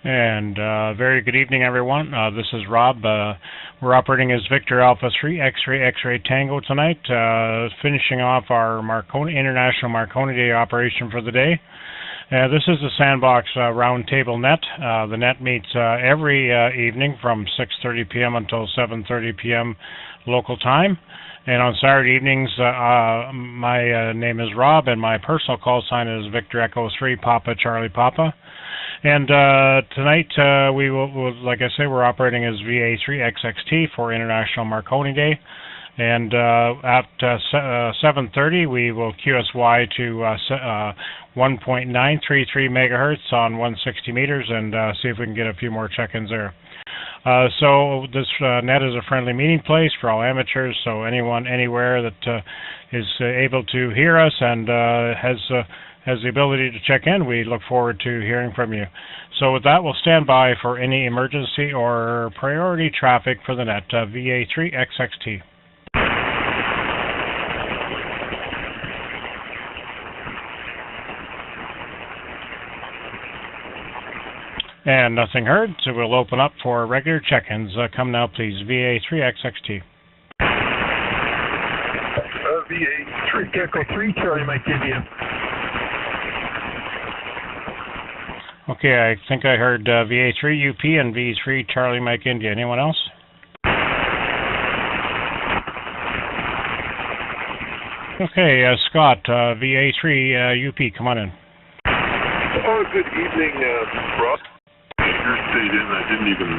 And very good evening, everyone. This is Rob. We're operating as Victor Alpha 3 X-Ray X-Ray Tango tonight, finishing off our International Marconi Day operation for the day. This is the Sandbox Roundtable net. The net meets every evening from 6:30 p.m. until 7:30 p.m. local time. And on Saturday evenings, my name is Rob, and my personal call sign is Victor Echo 3 Papa Charlie Papa. And tonight, we will, like I say, we're operating as VA3XXT for International Marconi Day. And at 7:30, we will QSY to 1.933 megahertz on 160 meters and see if we can get a few more check-ins there. So this net is a friendly meeting place for all amateurs, so anyone, anywhere that is able to hear us and has the ability to check in, we look forward to hearing from you. So with that, we'll stand by for any emergency or priority traffic for the net, VA3XXT. And nothing heard, so we'll open up for regular check-ins. Come now, please, VA3XXT. VA3 Echo 3, Charlie Mike India. Okay, I think I heard VA3 UP and V3 Charlie Mike India. Anyone else? Okay, Scott, VA3 UP, come on in. Oh, good evening, Rob. Your stayed in. I didn't even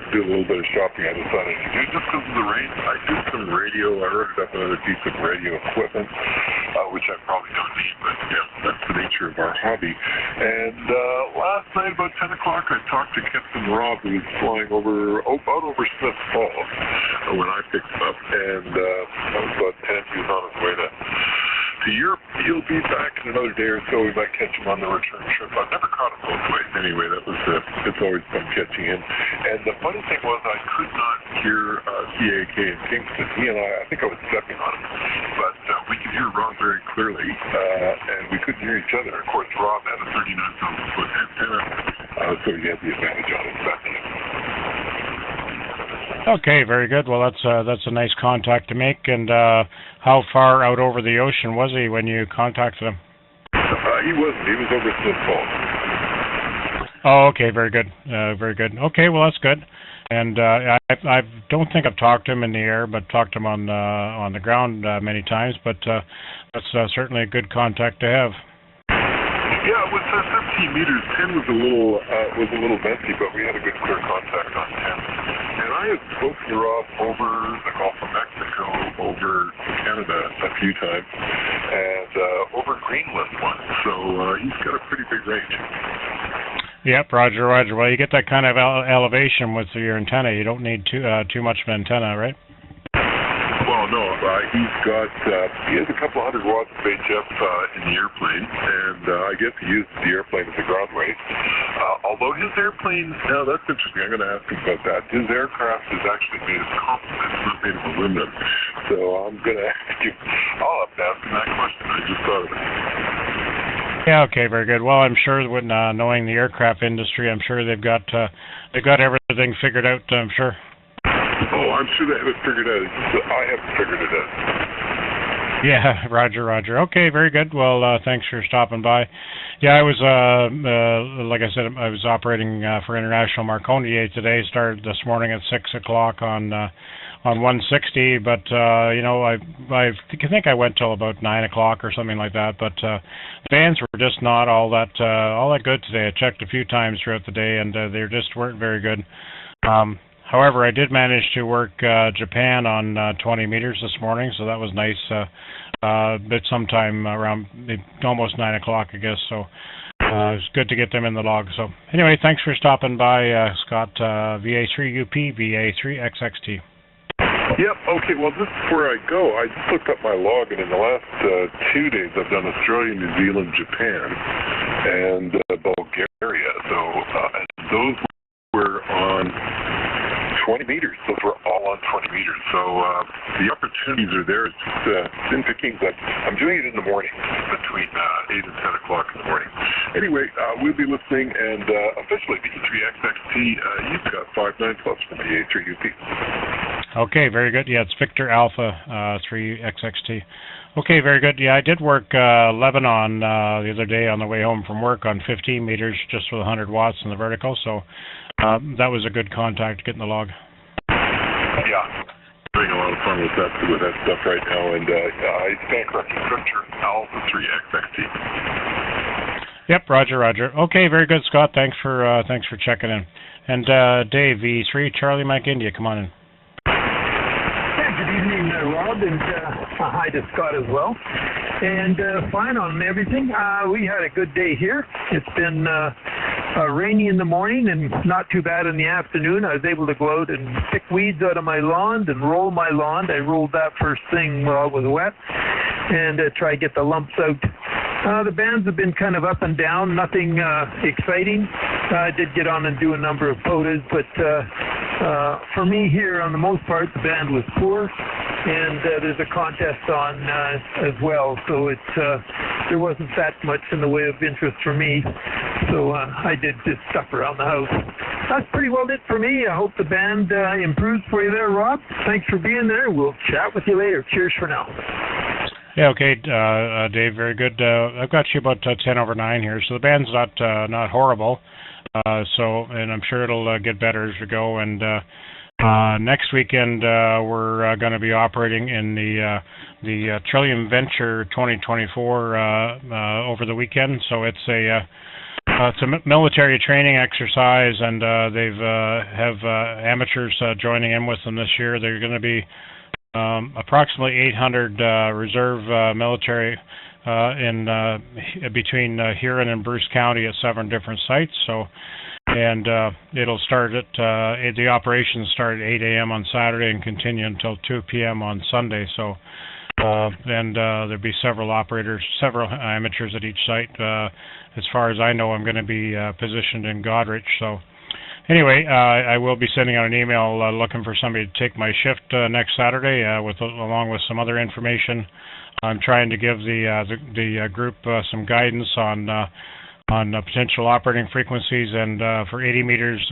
do a little bit of shopping. I decided to do just because of the rain. I did some radio. I wrote up another piece of radio equipment, which I probably don't need, but yeah, that's the nature of our hobby. And last night about 10 o'clock, I talked to Captain Rob, who was flying out over Smith Falls when I picked him up, and that was about 10. He was on his way to Europe. He'll be back in another day or so. We might catch him on the return trip. I've never caught him both ways anyway. That was it's always fun catching him. And the funny thing was I could not hear CAK in Kingston. He and I think I was stepping on him, but we could hear Rob very clearly, and we couldn't hear each other. Of course, Rob had a 39,000 foot antenna, so he had the advantage on his back. Okay, very good. Well, that's a nice contact to make. And how far out over the ocean was he when you contacted him? He wasn't. He was over Smith Falls. Oh, okay, very good. Very good. Okay, well, that's good. And I don't think I've talked to him in the air, but talked to him on the ground many times. But that's certainly a good contact to have. Yeah, with 17 meters, 10 was a little messy, but we had a good clear contact on 10. And I had spoken to Rob over the Gulf of Mexico, over Canada a few times, and over Greenland once. So he's got a pretty big range. Yep, Roger, Roger. Well, you get that kind of elevation with your antenna. You don't need too much of an antenna, right? Well, no, he has a couple hundred watts of HF in the airplane, and I guess he uses the airplane as a ground weight. Although his airplane, now that's interesting, I'm going to ask him about that. His aircraft is actually made of composite, it's not made of aluminum. So I'm going to ask him, I'll have to ask him that question. I just thought of it. Yeah, okay, very good. Well, I'm sure when knowing the aircraft industry, I'm sure they've got everything figured out, I'm sure. Oh, I'm sure they have it figured out. I haven't figured it out. Yeah, Roger, Roger. Okay, very good. Well, thanks for stopping by. Yeah, I was, like I said, I was operating for International Marconi Day today. Started this morning at 6 o'clock on 160, but you know, I think I went till about 9 o'clock or something like that. But the bands were just not all that good today. I checked a few times throughout the day, and they just weren't very good. However, I did manage to work Japan on 20 meters this morning, so that was nice. But sometime around almost 9 o'clock, I guess. So it was good to get them in the log. So anyway, thanks for stopping by, Scott. VA3 UP, VA3XXT. Yep, okay, well, just before I go, I just looked up my log, and in the last 2 days, I've done Australia, New Zealand, Japan, and Bulgaria. So those were on 20 meters. Those were all on 20 meters. So the opportunities are there. It's just thin pickings. I'm doing it in the morning between 8 and 10 o'clock in the morning. Anyway, we'll be listening, and officially VA3XXT, you've got 59 plus from VA3UP. Okay, very good. Yeah, it's Victor Alpha 3XXT. Okay, very good. Yeah, I did work Lebanon the other day on the way home from work on 15 meters, just with 100 watts in the vertical, so that was a good contact getting the log. Yeah, having a lot of fun with that stuff right now, and I stand corrected, Victor Alpha 3XXT. Yep, Roger. Okay, very good, Scott. Thanks for checking in. And Dave, V3 Charlie Mike India, come on in. Good evening, Rob, and hi to Scott as well. And fine on everything. We had a good day here. It's been rainy in the morning and not too bad in the afternoon. I was able to go out and pick weeds out of my lawn and roll my lawn. I rolled that first thing while it was wet and try to get the lumps out. The bands have been kind of up and down, nothing exciting. I did get on and do a number of potas, but for me here, on the most part, the band was poor, and there's a contest on as well, so there wasn't that much in the way of interest for me, so I did just stuff around the house. That's pretty well it for me. I hope the band improves for you there, Rob. Thanks for being there. We'll chat with you later. Cheers for now. Yeah, okay, Dave, very good. I've got you about 10 over 9 here, so the band's not horrible. And I'm sure it'll get better as we go. And next weekend we're going to be operating in the Trillium Venture 2024 over the weekend. So it's a military training exercise, and they've have amateurs joining in with them this year. They're going to be approximately 800 reserve military in between Huron and Bruce County at 7 different sites. So, and it'll start at the operations start at 8 a.m. on Saturday and continue until 2 p.m. on Sunday. So, and there'll be several amateurs at each site. As far as I know, I'm going to be positioned in Goderich. So. Anyway, I will be sending out an email looking for somebody to take my shift next Saturday, along with some other information. I'm trying to give the group some guidance on potential operating frequencies, and for 80 meters,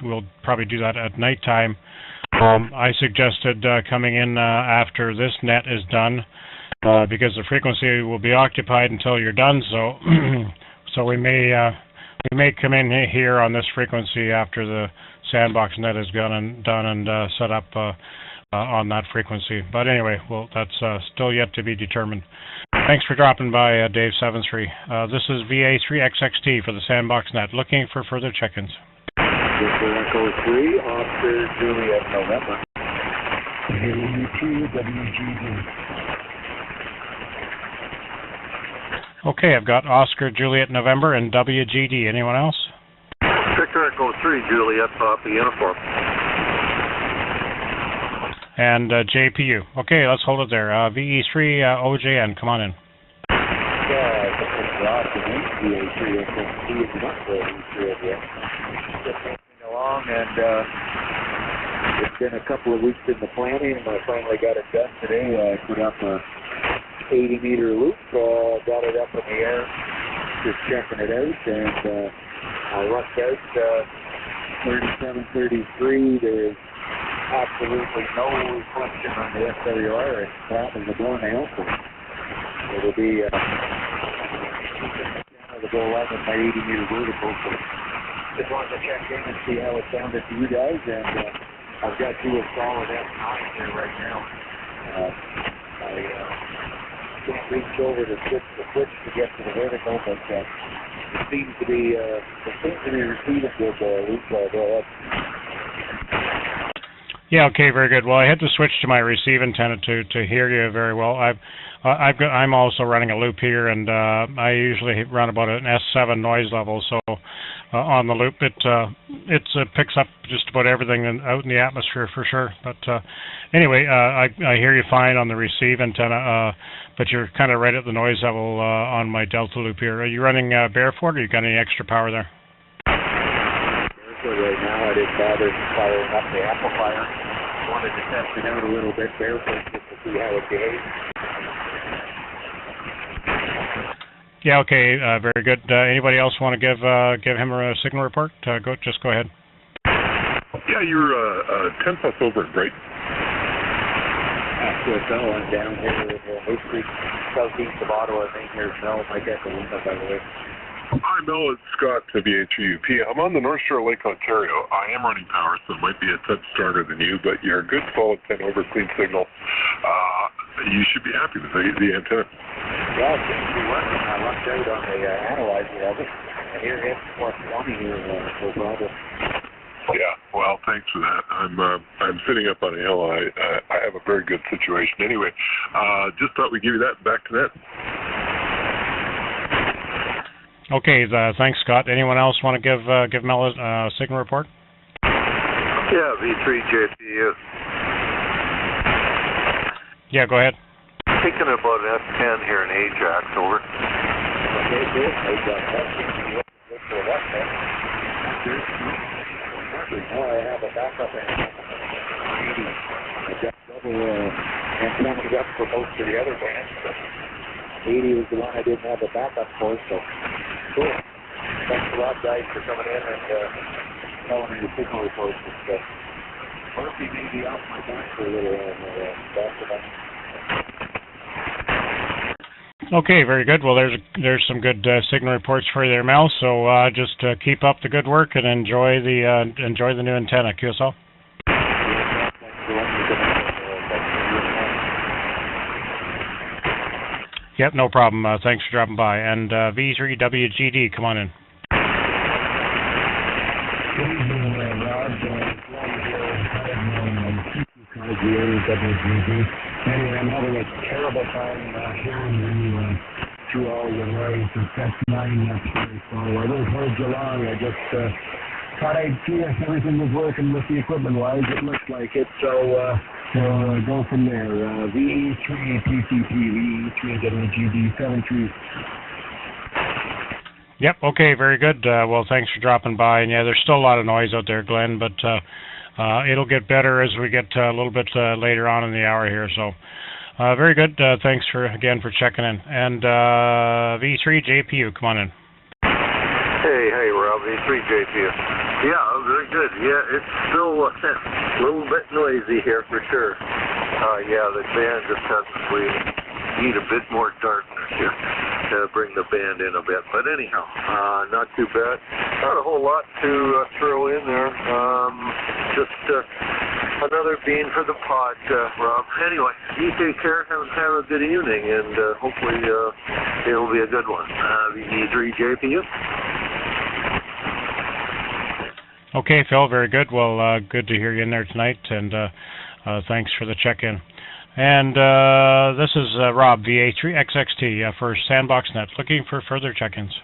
we'll probably do that at nighttime. I suggested coming in after this net is done, because the frequency will be occupied until you're done. So we may come in here on this frequency after the sandbox net is done and set up on that frequency. But anyway, well, that's still yet to be determined. Thanks for dropping by, Dave 73. This is VA3XXT for the sandbox net. Looking for further check-ins. Echo 3, Oscar Juliet November. WGD. Okay, I've got Oscar Juliet November and WGD. Anyone else? Victor Echo 3, Juliet Papa Uniform. And JPU. Okay, let's hold it there. VE3 OJN, come on in. Yeah, this is Roger, VA3XXT is just moving along, and it's been a couple of weeks in the planning, and I finally got it done today. I put up a 80-meter loop, got it up in the air, just checking it out, and I rushed out 3733. There's absolutely no reflection on the SWR. It's flat as a doornail, so it'll be it'll go along with my 80-meter vertical. So just wanted to check in and see how it sounded to you guys, and I've got you a solid F9 here right now. I can't reach over to switch the switch to get to the vertical, but it seems to be receiving good loop. Go ahead. Yeah, okay, very good. Well, I had to switch to my receive antenna to hear you very well. I'm also running a loop here, and I usually run about an S7 noise level. So on the loop, it picks up just about everything out in the atmosphere for sure. But anyway, I hear you fine on the receive antenna, but you're kind of right at the noise level on my Delta loop here. Are you running Barefoot, or you got any extra power there? Barefoot right now. I didn't bother firing up the amplifier. Wanted to test it out a little bit barefoot just to see how it behaves. Yeah, okay, very good. Anybody else want to give him a signal report? Just go ahead. Yeah, you're 10 plus over in Brighton. QSL, I'm down here in Moose Creek, southeast of Ottawa. Main here's Mel. Mike Echo Lima, by the way. Hi, Mel. It's Scott, VA3XXT. I'm on the North Shore Lake, Ontario. I am running power, so it might be a touch stronger than you, but you're a good solid 10 over clean signal. You should be happy with the antenna. Yeah, it seems to be working. I lucked out on the analyzer of it. I hear it's plus 20 here, no problem. Yeah, well, thanks for that. I'm sitting up on a hill. I have a very good situation. Anyway, just thought we'd give you that. Back to that. Okay, thanks, Scott. Anyone else want to give Mel a signal report? Yeah, V3JPU. Yeah, go ahead. Thinking about an F10 here in Ajax, over. Okay, good. Now I have a backup antenna. I got double antennas up for most of the other bands, but 80 was the one I didn't have a backup for, so cool. Thanks a lot, guys, for coming in and telling me the signal reports. Murphy may be off my back for a little while. Okay, very good. Well, there's some good signal reports for you there, Mel. So just keep up the good work and enjoy the new antenna, QSL. Yep, no problem. Thanks for dropping by. And V3WGD, come on in. Anyway, I'm having a terrible time hearing you through all your noise. That's 9 years. So I didn't hold you long. I just thought I'd see if everything was working with the equipment-wise. It looks like it. So we'll go from there. VA3XXT, VA3WGD73. Yep, okay, very good. Well, thanks for dropping by. And yeah, there's still a lot of noise out there, Glenn, but it'll get better as we get a little bit later on in the hour here. So very good. Thanks again for checking in. And V3JPU, come on in. Hey, Rob, V3JPU. Yeah, very good. Yeah, it's still a little bit noisy here for sure. Yeah, the band just has to need a bit more darkness here to bring the band in a bit. But anyhow, not too bad. Not a whole lot to throw in there. Just another bean for the pot, Rob. Anyway, you take care. Have a good evening, and hopefully it'll be a good one. V3JPU. Okay, Phil, very good. Well, good to hear you in there tonight, and thanks for the check-in. And this is Rob, VA3XXT for Sandbox Net, looking for further check-ins.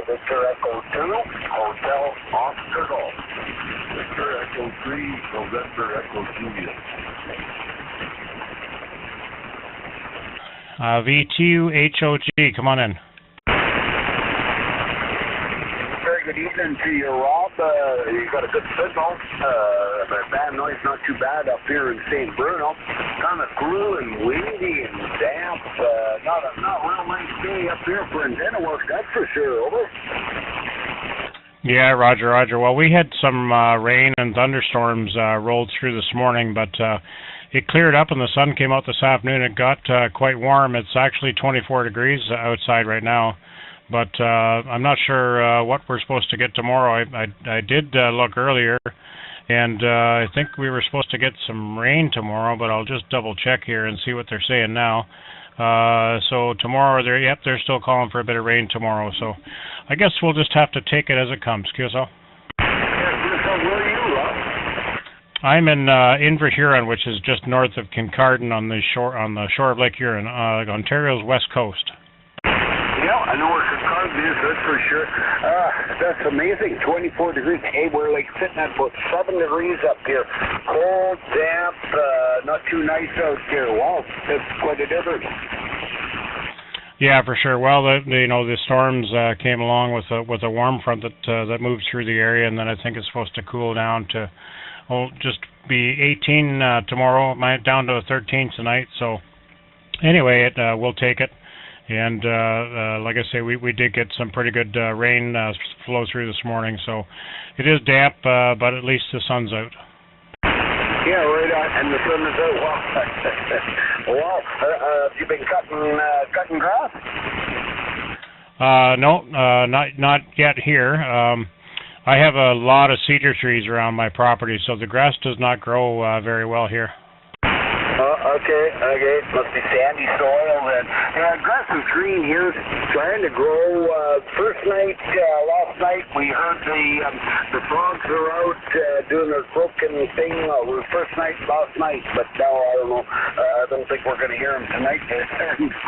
Victor Echo 2, Hotel Oscar Golf. Victor Echo 3, November Echo Juliet. V2HOG, come on in. Good evening to you, Rob. You got a good signal. Bad noise, not too bad up here in St. Bruno. Kind of cool and windy and damp. Not a real nice day up here for antenna work, that's for sure. Over. Yeah, Roger. Well, we had some rain and thunderstorms rolled through this morning, but it cleared up and the sun came out this afternoon. It got quite warm. It's actually 24 degrees outside right now. But I'm not sure what we're supposed to get tomorrow. I did look earlier, and I think we were supposed to get some rain tomorrow, but I'll just double check here and see what they're saying now. So tomorrow, they're still calling for a bit of rain tomorrow. So I guess we'll just have to take it as it comes. QSL? Yeah, where are you, Rob? I'm in Inverhuron, which is just north of Kincardine on the shore of Lake Huron, Ontario's west coast. Yeah, I know where Kincardine is, that's for sure. That's amazing. 24 degrees. Hey, we're like sitting at about 7 degrees up here. Cold, damp, not too nice out here. Wow, that's quite a difference. Yeah, for sure. Well, the storms came along with a warm front that moved through the area, and then I think it's supposed to cool down to just be 18 tomorrow, down to 13 tonight. So anyway, we'll take it. And like I say, we did get some pretty good rain flow through this morning, so it is damp, but at least the sun's out. Yeah, right on, and the sun is out. Well, have you been cutting grass? No, not yet here. I have a lot of cedar trees around my property, so the grass does not grow very well here. Okay. Must be sandy soil then. Grass is green here, trying to grow. Last night we heard the frogs are out doing their croaking thing. First night last night, but now I don't know. I don't think we're going to hear them tonight. They're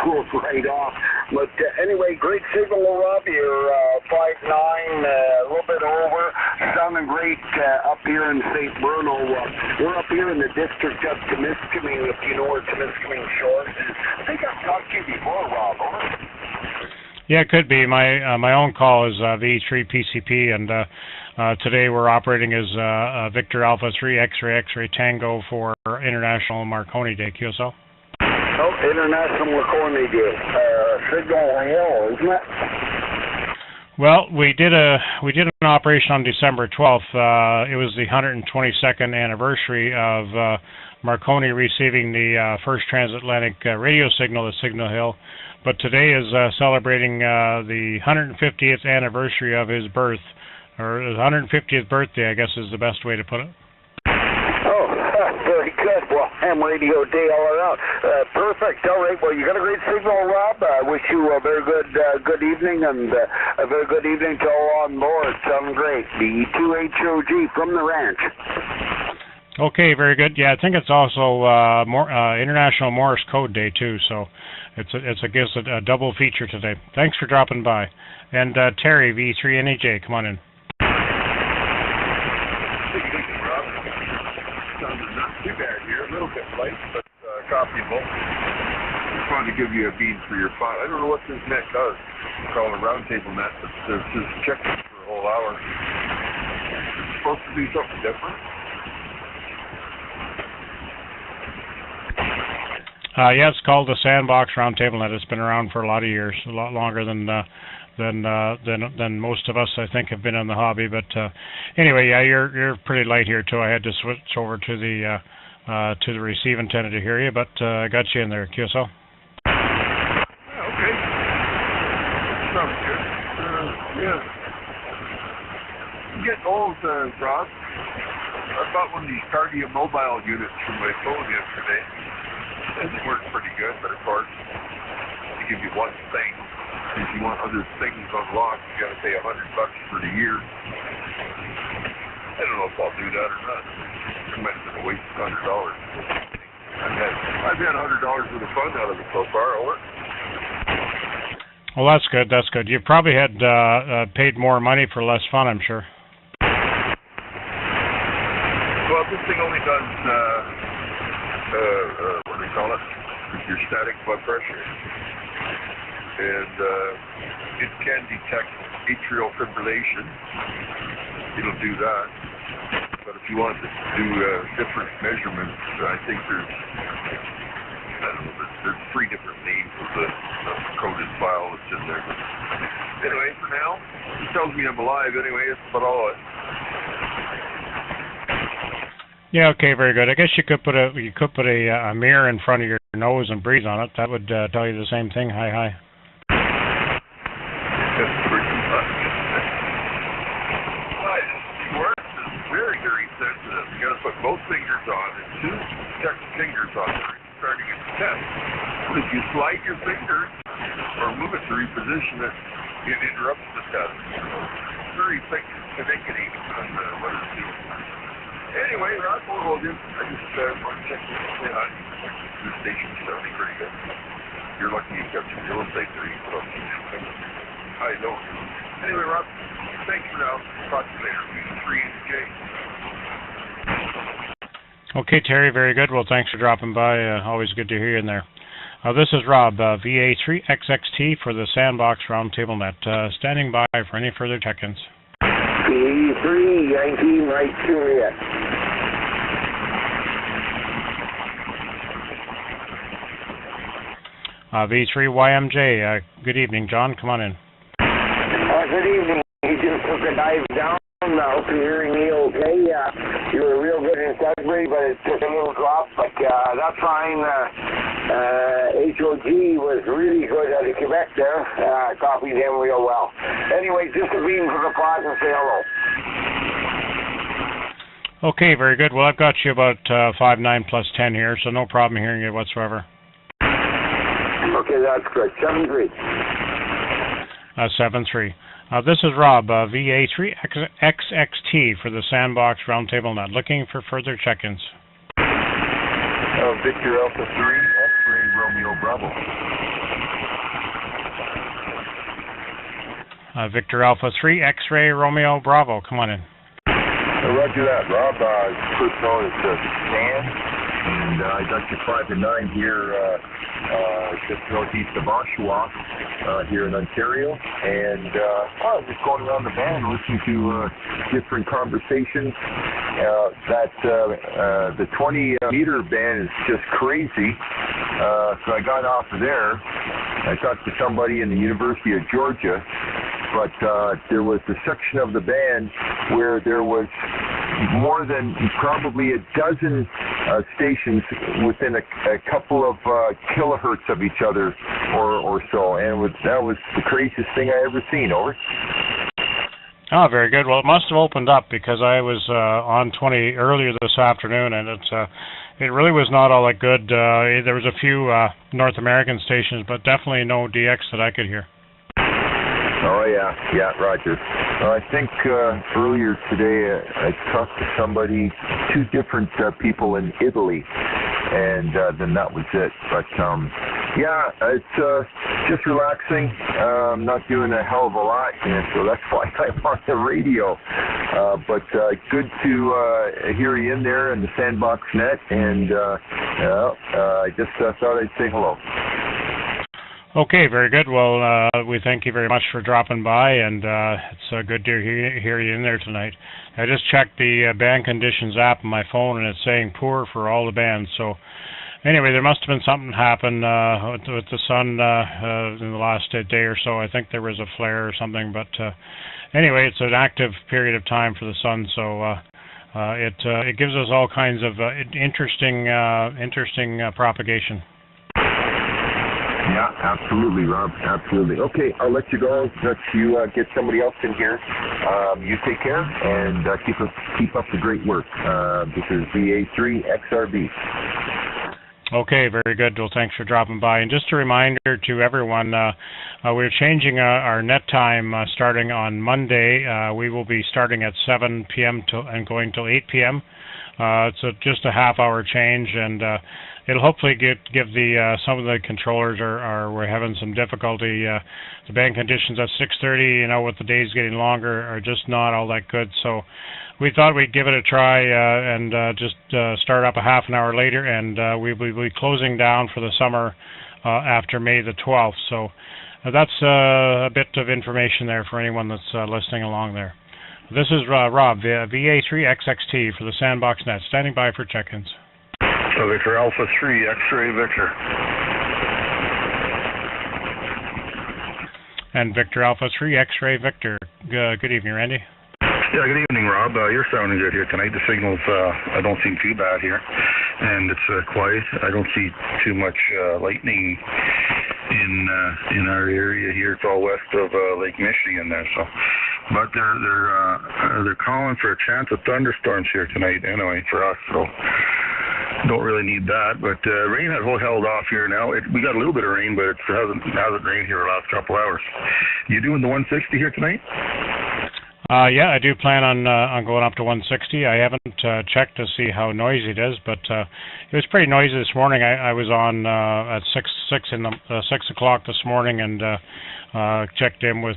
cooled right off. But anyway, great signal, Rob. You're 5'9", a little bit over. Sounding great up here in St. Bruno. We're up here in the district of Temiskaming, if you know where Temiskaming Shores is. I think I've talked to you before, Rob. Over. Yeah, it could be. My own call is VA3XXT, and today we're operating as Victor Alpha 3 X-ray Tango for International Marconi Day, QSL. Oh, International Marconi Day. Signal Hill, isn't it? Well, we did an operation on December 12th. It was the 122nd anniversary of Marconi receiving the first transatlantic radio signal at Signal Hill, but today is celebrating the 150th anniversary of his birth, or his 150th birthday, I guess is the best way to put it. Oh, very good. Well, ham radio day all around. Perfect. All right. Well, you got a great signal, Rob. I wish you a very good evening, and a very good evening to all on board. Sounds great. The V2HOG from the ranch. Okay, very good. Yeah, I think it's also International Morse Code Day too, so it's a double feature today. Thanks for dropping by. And Terry, V3NAJ, come on in. Not too bad here, a little bit light, but copyable. Just wanted to give you a bead for your file. I don't know what this net does. It's called a roundtable net, but it's just checking for a whole hour. It's supposed to be something different. Yeah, it's called the Sandbox Roundtable net. It's been around for a lot of years, a lot longer than most of us, I think, have been in the hobby. But anyway, yeah, you're pretty light here too. I had to switch over to the receive antenna to hear you, but I got you in there, QSO. Okay. Sounds good. Yeah. I'm getting old, Rob. I bought one of these cardio mobile units for my phone yesterday. It works pretty good, but of course, they give you one thing. If you want other things unlocked, you got to pay $100 for the year. I don't know if I'll do that or not. It might have been a waste of $100. I've had $100 worth of fun out of it so far. Over. Well, that's good. That's good. You probably had paid more money for less fun, I'm sure. Well, this thing only does what do they call it? Your static blood pressure. And it can detect atrial fibrillation. It'll do that. But if you want to do different measurements, I think there's 3 different names of the coded file that's in there. But anyway, for now, it tells me I'm alive anyway. It's about all it. Yeah, okay, very good. I guess you could put a mirror in front of your nose and breathe on it. That would tell you the same thing. Hi. That's pretty much. Works is very, very sensitive. You got to put both fingers on and 2 check fingers on there starting at the test. If you slide your fingers or move it to reposition it, it interrupts the test. It's very finicky on what it's doing. Anyway, Rob, we'll hold you. I just want to check in and say hi. The station's sounding pretty good. You're lucky you've got some real estate there. You can put I don't. Anyway, Rob, thanks for now. Talk to you later. V3NAJ. Okay, Terry, very good. Well, thanks for dropping by. Always good to hear you in there. This is Rob, VA3XXT for the Sandbox Roundtable Net, standing by for any further check-ins. VA3, Yankee, Mike Juliet. V3YMJ, good evening, John. Come on in. Good evening. You just took a dive down. Hope you're hearing me okay. You were real good in Sudbury, but it took a little drop. But that's fine. HOG was really good out of Quebec there. Copied him real well. Anyway, just a beam for the pod and say hello. Okay, very good. Well, I've got you about 5.9 plus 10 here, so no problem hearing you whatsoever. Okay, that's good. 7-3. 7-3. This is Rob, VA3XXT for the Sandbox Roundtable Net, looking for further check-ins. Victor Alpha 3, X-Ray Romeo Bravo. Victor Alpha 3, X-Ray Romeo Bravo. Come on in. Roger that, Rob. First of all, it's Dan, and I got you 5 to 9 here, just northeast of Oshawa, here in Ontario, and I was just going around the band listening to different conversations. The 20-meter band is just crazy, so I got off of there. I talked to somebody in the University of Georgia, but there was a section of the band where there was more than probably a dozen stations within a couple of kilohertz of each other or so, and that was the craziest thing I ever seen. Over. Oh, very good. Well, it must have opened up because I was on 20 earlier this afternoon, and it really was not all that good. There was a few North American stations, but definitely no DX that I could hear. Oh, yeah, Roger. I think earlier today I talked to somebody, 2 different people in Italy, and then that was it. But yeah, it's just relaxing. I'm not doing a hell of a lot, and so that's why I'm on the radio. But good to hear you in there in the Sandbox Net, and I just thought I'd say hello. Okay, very good. Well, we thank you very much for dropping by, and it's good to hear you in there tonight. I just checked the band conditions app on my phone, and it's saying poor for all the bands. So anyway, there must have been something happen with the sun in the last day or so. I think there was a flare or something, but anyway, it's an active period of time for the sun, so it gives us all kinds of interesting propagation. Yeah, absolutely, Rob. Absolutely. Okay, I'll let you go. Let you get somebody else in here. You take care and keep up the great work. This is VA3XRB. Okay, very good. Well, thanks for dropping by. And just a reminder to everyone, we're changing our net time starting on Monday. We will be starting at 7 p.m. and going till 8 p.m. It's just a half-hour change, and it'll hopefully give the some of the controllers we're having some difficulty. The band conditions at 6:30, with the days getting longer, are just not all that good. So we thought we'd give it a try and just start up a half an hour later, and we will be closing down for the summer after May the 12th. So that's a bit of information there for anyone that's listening along there. This is Rob, VA3XXT for the Sandbox Net, standing by for check-ins. So Victor Alpha 3, X-Ray Victor. And Victor Alpha 3, X-Ray Victor. Good evening, Randy. Yeah, good evening, Rob. You're sounding good here tonight. The signals I don't seem too bad here, and it's quiet. I don't see too much lightning in our area here. It's all west of Lake Michigan there. So, but they're calling for a chance of thunderstorms here tonight. Anyway, for us, so don't really need that. But rain has held off here now. We got a little bit of rain, but it hasn't rained here the last couple hours. You doing the 160 here tonight? Yeah, I do plan on going up to 160. I haven't checked to see how noisy it is, but it was pretty noisy this morning. I was on at 6 o'clock this morning, and checked in with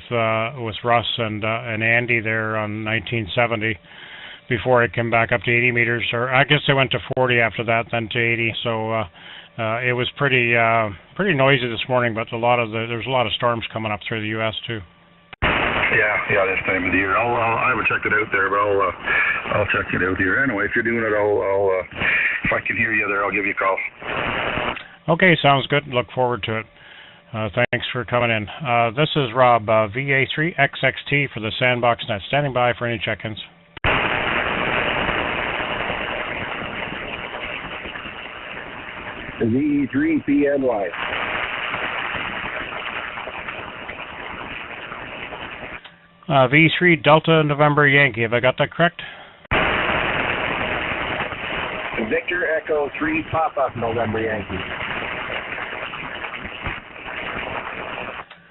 Russ and Andy there on 1970. before it came back up to 80 meters, or I guess they went to 40 after that, then to 80. So it was pretty noisy this morning, but there's a lot of storms coming up through the U.S. too. Yeah, this time of the year. I haven't checked it out there, but I'll check it out here. Anyway, if you're doing it, I'll if I can hear you there, I'll give you a call. Okay, sounds good. Look forward to it. Thanks for coming in. This is Rob, VA3XXT for the Sandbox Net, standing by for any check-ins. VE3PNY. V3 Delta November Yankee. Have I got that correct? Victor Echo 3 Papa November Yankee.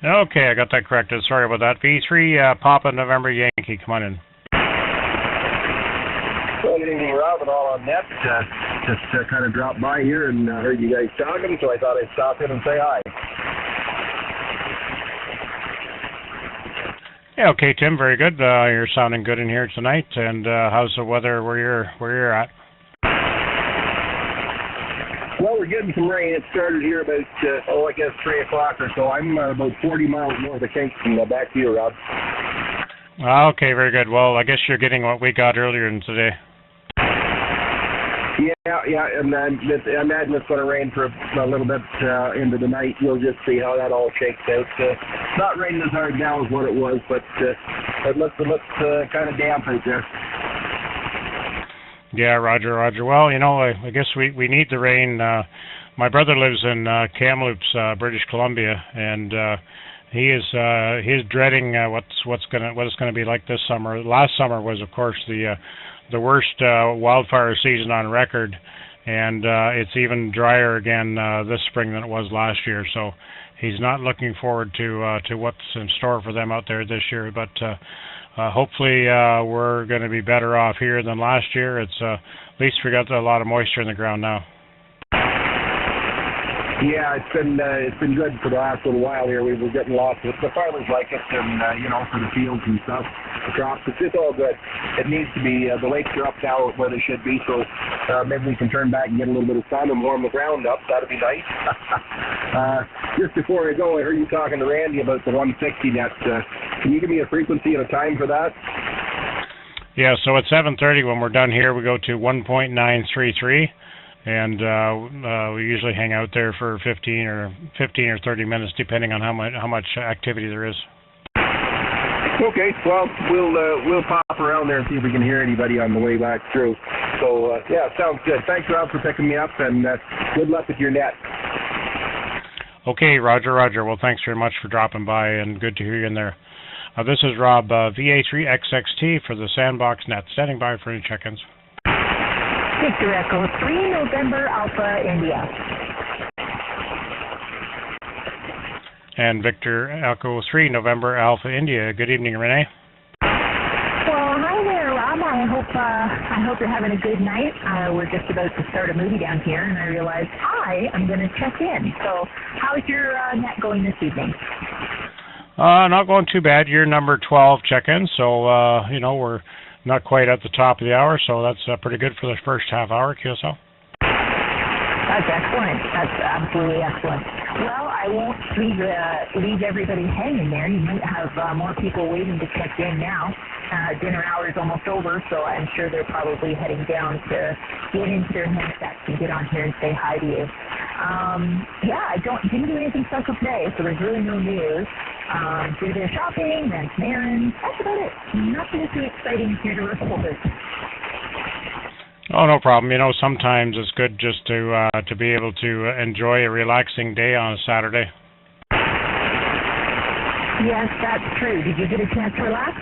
Okay, I got that corrected. Sorry about that. V3 Papa November Yankee. Come on in. Well, good evening, Rob, and all on net. Just kind of dropped by here and heard you guys talking, so I thought I'd stop in and say hi. Yeah, okay, Tim. Very good. You're sounding good in here tonight. And how's the weather where you're at? Well, we're getting some rain. It started here about, I guess 3 o'clock or so. I'm about 40 miles north of Kingston. Back to you, Rob. Okay, very good. Well, I guess you're getting what we got earlier in today. Yeah, and I imagine it's going to rain for a little bit into the night. We'll just see how that all shakes out. Not raining as hard now as what it was, but it looks kind of damp out there. Yeah, Roger. Well, I guess we need the rain. My brother lives in Kamloops, British Columbia, and he's dreading what it's going to be like this summer. Last summer was, of course, the worst wildfire season on record, and it's even drier again this spring than it was last year. So he's not looking forward to what's in store for them out there this year. But hopefully we're going to be better off here than last year. It's at least we got a lot of moisture in the ground now. Yeah, it's been good for the last little while here. We were getting lots of it. The farmers like it, and for the fields and stuff, the crops. It's all good. It needs to be. The lakes are up now where they should be, so maybe we can turn back and get a little bit of sun and warm the ground up. That'd be nice. Just before I go, I heard you talking to Randy about the 160 net. Can you give me a frequency and a time for that? Yeah, so at 7:30 when we're done here, we go to 1.933. And we usually hang out there for 15 or 30 minutes, depending on how much activity there is. Okay, well, we'll pop around there and see if we can hear anybody on the way back through. So yeah, sounds good. Thanks, Rob, for picking me up, and good luck with your net. Okay, Roger. Well, thanks very much for dropping by, and good to hear you in there. This is Rob, VA3XXT for the Sandbox Net, standing by for any check-ins. Victor Echo 3 November Alpha India. And Victor Echo 3 November Alpha India. Good evening, Renee. Well, hi there, Rob. I hope you're having a good night. We're just about to start a movie down here, and I realized I'm going to check in. So, how's your net going this evening? Not going too bad. You're number 12 check-in, so we're not quite at the top of the hour, so that's pretty good for the first half hour, QSL. That's excellent. That's absolutely excellent. Well, I won't leave everybody hanging there. You might have more people waiting to check in now. Dinner hour is almost over, so I'm sure they're probably heading down to get into their hansacks and get on here and say hi to you. I didn't do anything special today, so there's really no news. Did a bit of shopping, ran some errands. That's about it. Nothing too exciting here to report. Oh, no problem. Sometimes it's good just to be able to enjoy a relaxing day on a Saturday. Yes, that's true. Did you get a chance to relax?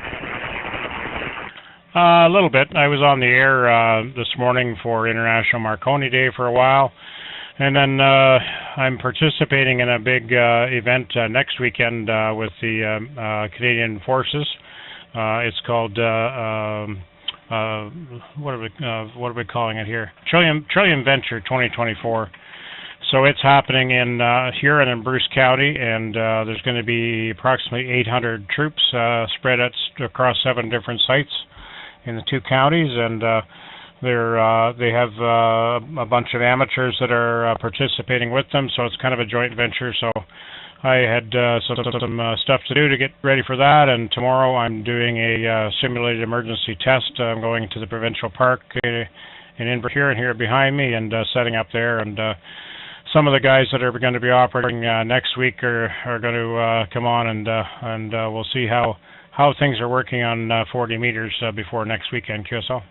A little bit. I was on the air this morning for International Marconi Day for a while. And then I'm participating in a big event next weekend with the Canadian Forces. It's called what are we calling it here? Trillium Venture 2024. So it's happening in Huron and Bruce County, and there's going to be approximately 800 troops spread across 7 different sites. the two counties, and they have a bunch of amateurs that are participating with them, so it's kind of a joint venture. So I had some stuff to do to get ready for that, and tomorrow I'm doing a simulated emergency test. I'm going to the provincial park in Inverhuron here behind me and setting up there, and some of the guys that are going to be operating next week are going to come on, and we'll see how things are working on 40 meters before next weekend, QSL.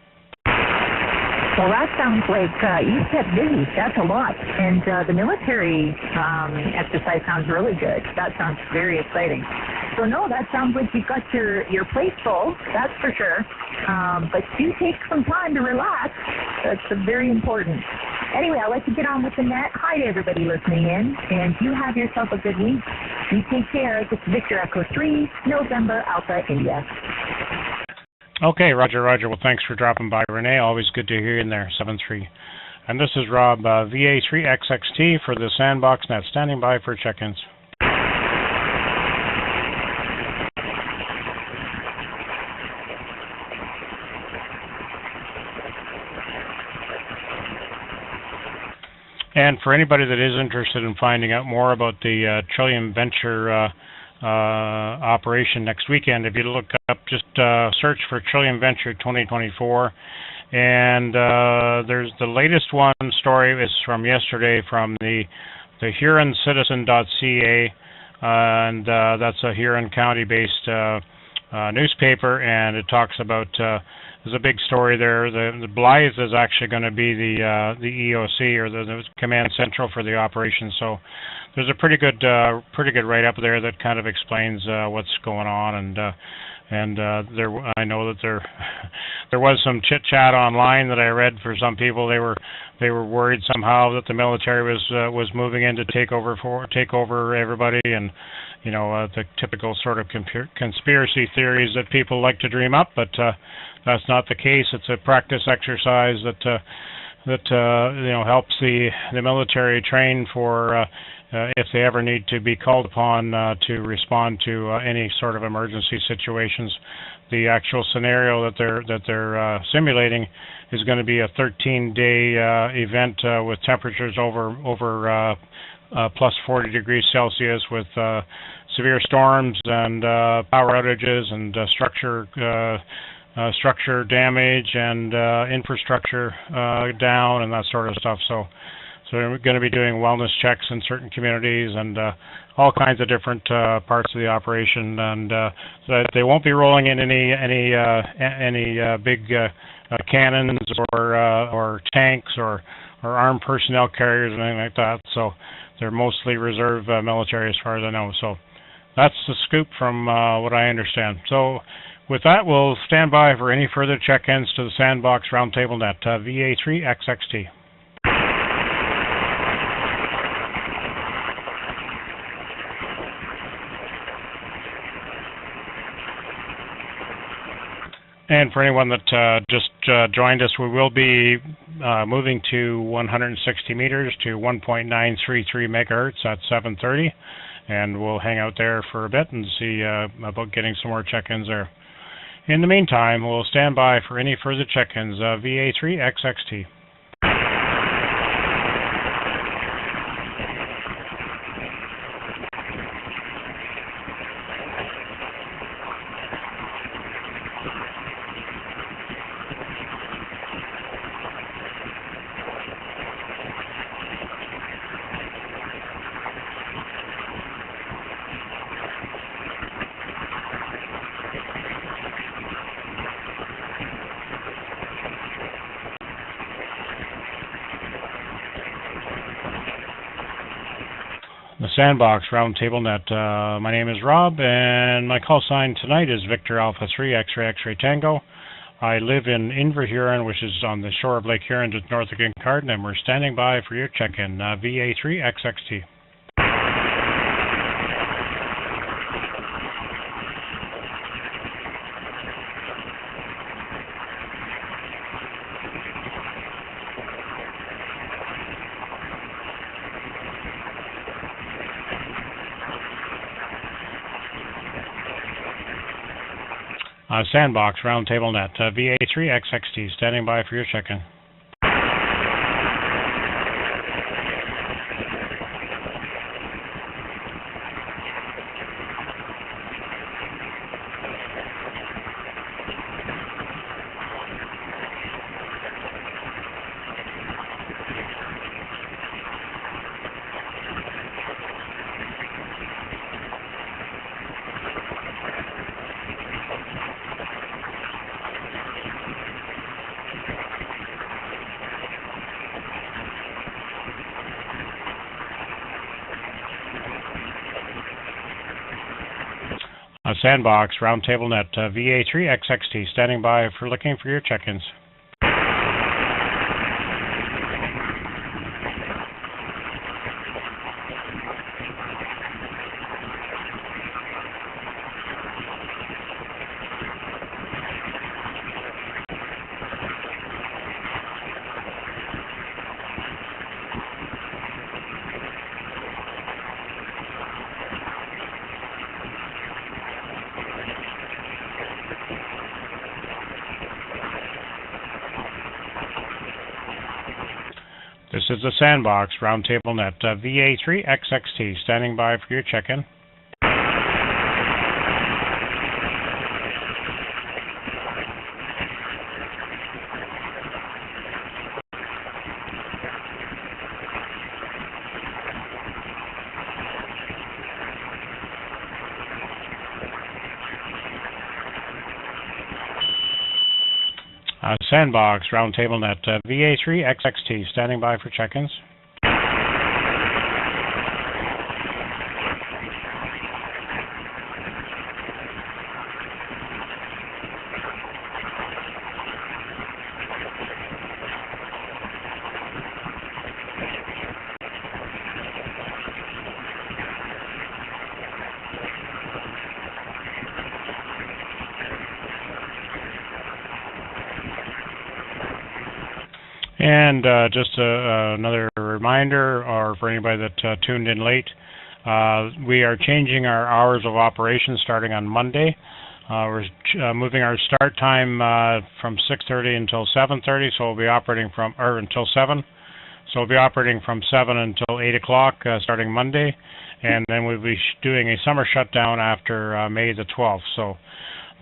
Well, that sounds like you kept busy. That's a lot. And the military exercise sounds really good. That sounds very exciting. So, no, that sounds like you've got your plate full, that's for sure. But do take some time to relax. That's very important. Anyway, I'd like to get on with the net. Hi to everybody listening in, and you have yourself a good week. You take care. This is Victor Echo 3, November Alpha India. Okay, Roger. Well, thanks for dropping by, Renee. Always good to hear you in there, 7-3. And this is Rob, VA3XXT for the Sandbox Net, standing by for check-ins. And for anybody that is interested in finding out more about the Trillium Venture operation next weekend, if you look up, just search for Trillium Venture 2024, and there's the latest one story is from yesterday from the HuronCitizen.ca, and that's a Huron County-based newspaper, and it talks about there's a big story there. The Blythe is actually going to be the EOC, or the command central for the operation. So there's a pretty good write-up there that kind of explains what's going on, and there I know that there was some chit-chat online that I read. For some people, they were worried somehow that the military was moving in to take over everybody, and you know the typical sort of conspiracy theories that people like to dream up, but that's not the case. It's a practice exercise that helps the military train for if they ever need to be called upon to respond to any sort of emergency situations. The actual scenario that they're simulating is going to be a 13-day event with temperatures over plus 40 degrees Celsius, with severe storms and power outages and structure damage and infrastructure down and that sort of stuff. So we're going to be doing wellness checks in certain communities and all kinds of different parts of the operation, and so they won't be rolling in any big cannons or tanks or armed personnel carriers or anything like that. So they're mostly reserve military as far as I know. So that's the scoop from what I understand. So with that, we'll stand by for any further check-ins to the Sandbox Roundtable Net, VA3XXT. And for anyone that just joined us, we will be moving to 160 meters to 1.933 megahertz at 7:30, and we'll hang out there for a bit and see about getting some more check-ins there. In the meantime, we'll stand by for any further check-ins. VA3XXT. The Sandbox Roundtable Net. My name is Rob, and my call sign tonight is Victor Alpha 3 X-Ray Tango. I live in Inverhuron, which is on the shore of Lake Huron, just north of Kincardine, and we're standing by for your check-in. VA3XXT. Sandbox Roundtable Net, VA3XXT, standing by for your check-in. Sandbox Roundtable Net, VA3XXT, standing by for looking for your check-ins. This is the Sandbox Roundtable Net, VA3XXT, standing by for your check-in. Sandbox Roundtable Net, VA3XXT, standing by for check-ins. And just another reminder, or for anybody that tuned in late, we are changing our hours of operation starting on Monday. We're moving our start time from 6:30 until 7:30, so we'll be operating from, or until 7. So we'll be operating from 7 until 8 o'clock starting Monday, and then we'll be doing a summer shutdown after May the 12th. So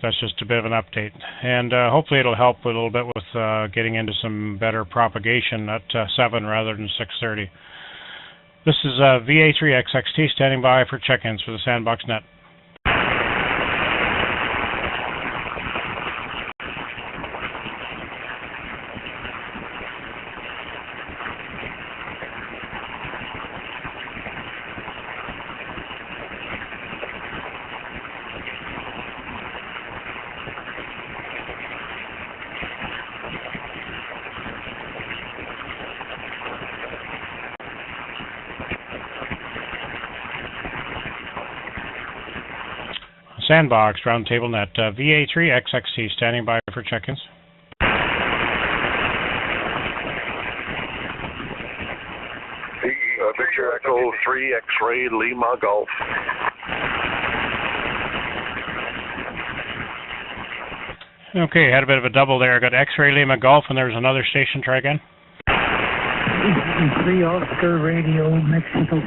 that's just a bit of an update, and hopefully it'll help a little bit with getting into some better propagation at 7 rather than 6:30. This is VA3XXT, standing by for check-ins for the Sandbox Net. Sandbox Roundtable Net, VA3XXT, standing by for check-ins. Victor Echo 3 X-Ray Lima Golf. Okay, had a bit of a double there. I got X-Ray Lima Golf, and there's another station. Try again. 3 Oscar Radio Mexico.